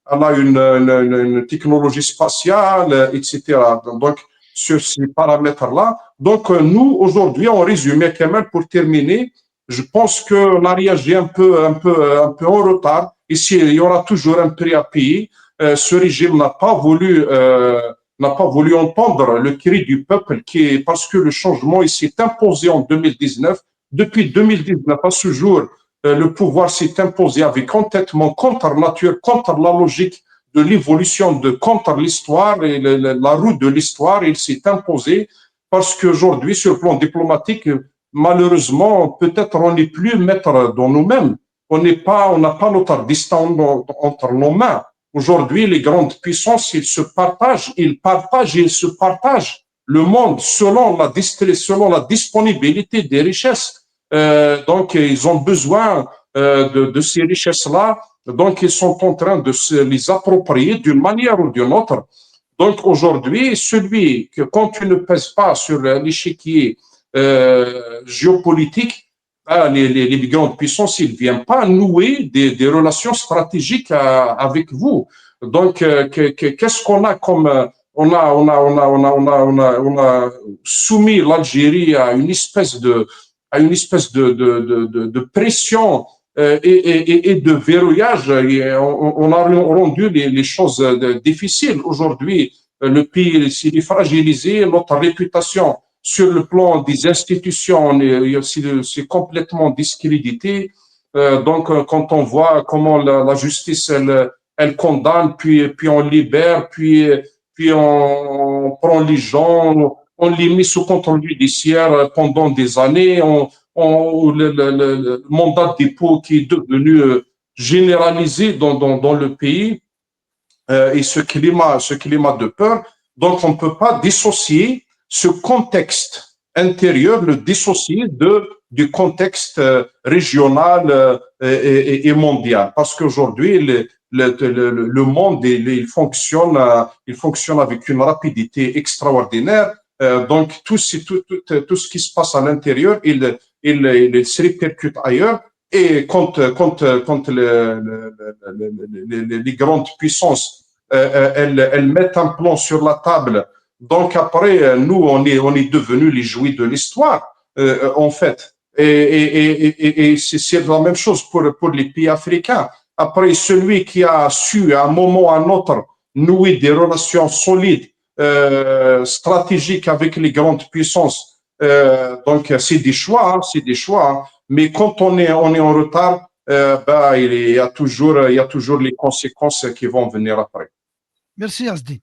elle a une technologie spatiale, etc. Donc, sur ces paramètres-là. Donc, nous, aujourd'hui, en résumé, Kemal, pour terminer, je pense qu'on a réagi un peu en retard. Ici, il y aura toujours un prix à payer. Ce régime n'a pas voulu entendre le cri du peuple parce que le changement il s'est imposé en 2019. Depuis 2019 à ce jour, le pouvoir s'est imposé avec entêtement contre nature, contre la logique de l'évolution, contre l'histoire et la route de l'histoire. Il s'est imposé parce qu'aujourd'hui, sur le plan diplomatique, malheureusement, peut-être on n'est plus maître dans nous-mêmes. On n'a pas notre destin entre nos mains. Aujourd'hui, les grandes puissances, ils se partagent le monde selon la disponibilité des richesses. Donc, ils ont besoin de ces richesses-là. Donc, ils sont en train de se les approprier d'une manière ou d'une autre. Donc, aujourd'hui, celui que quand tu ne pèses pas sur l'échiquier géopolitique, les grandes puissances, ils ne viennent pas nouer des relations stratégiques avec vous. Donc, qu'est-ce qu'on a comme on a soumis l'Algérie à une espèce de pression et de verrouillage. On a rendu les choses difficiles. Aujourd'hui, le pays est fragilisé, notre réputation sur le plan des institutions, c'est complètement discrédité. Donc, quand on voit comment la justice, elle condamne, puis on libère, puis on prend les gens, on les met sous contrôle judiciaire pendant des années, le mandat de dépôt qui est devenu généralisé dans le pays, et ce climat de peur. Donc, on ne peut pas dissocier ce contexte intérieur, le dissocier du contexte régional et mondial. Parce qu'aujourd'hui, le monde, il fonctionne avec une rapidité extraordinaire. Donc, tout ce qui se passe à l'intérieur, il se répercute ailleurs. Et quand les grandes puissances elles mettent un plan sur la table, donc après nous on est devenus les jouets de l'histoire en fait. Et c'est la même chose pour les pays africains. Après, celui qui a su à un moment ou à un autre nouer des relations solides, stratégiques avec les grandes puissances, donc c'est des choix, hein. Mais quand on est en retard, il y a toujours les conséquences qui vont venir après. Merci, Asdin.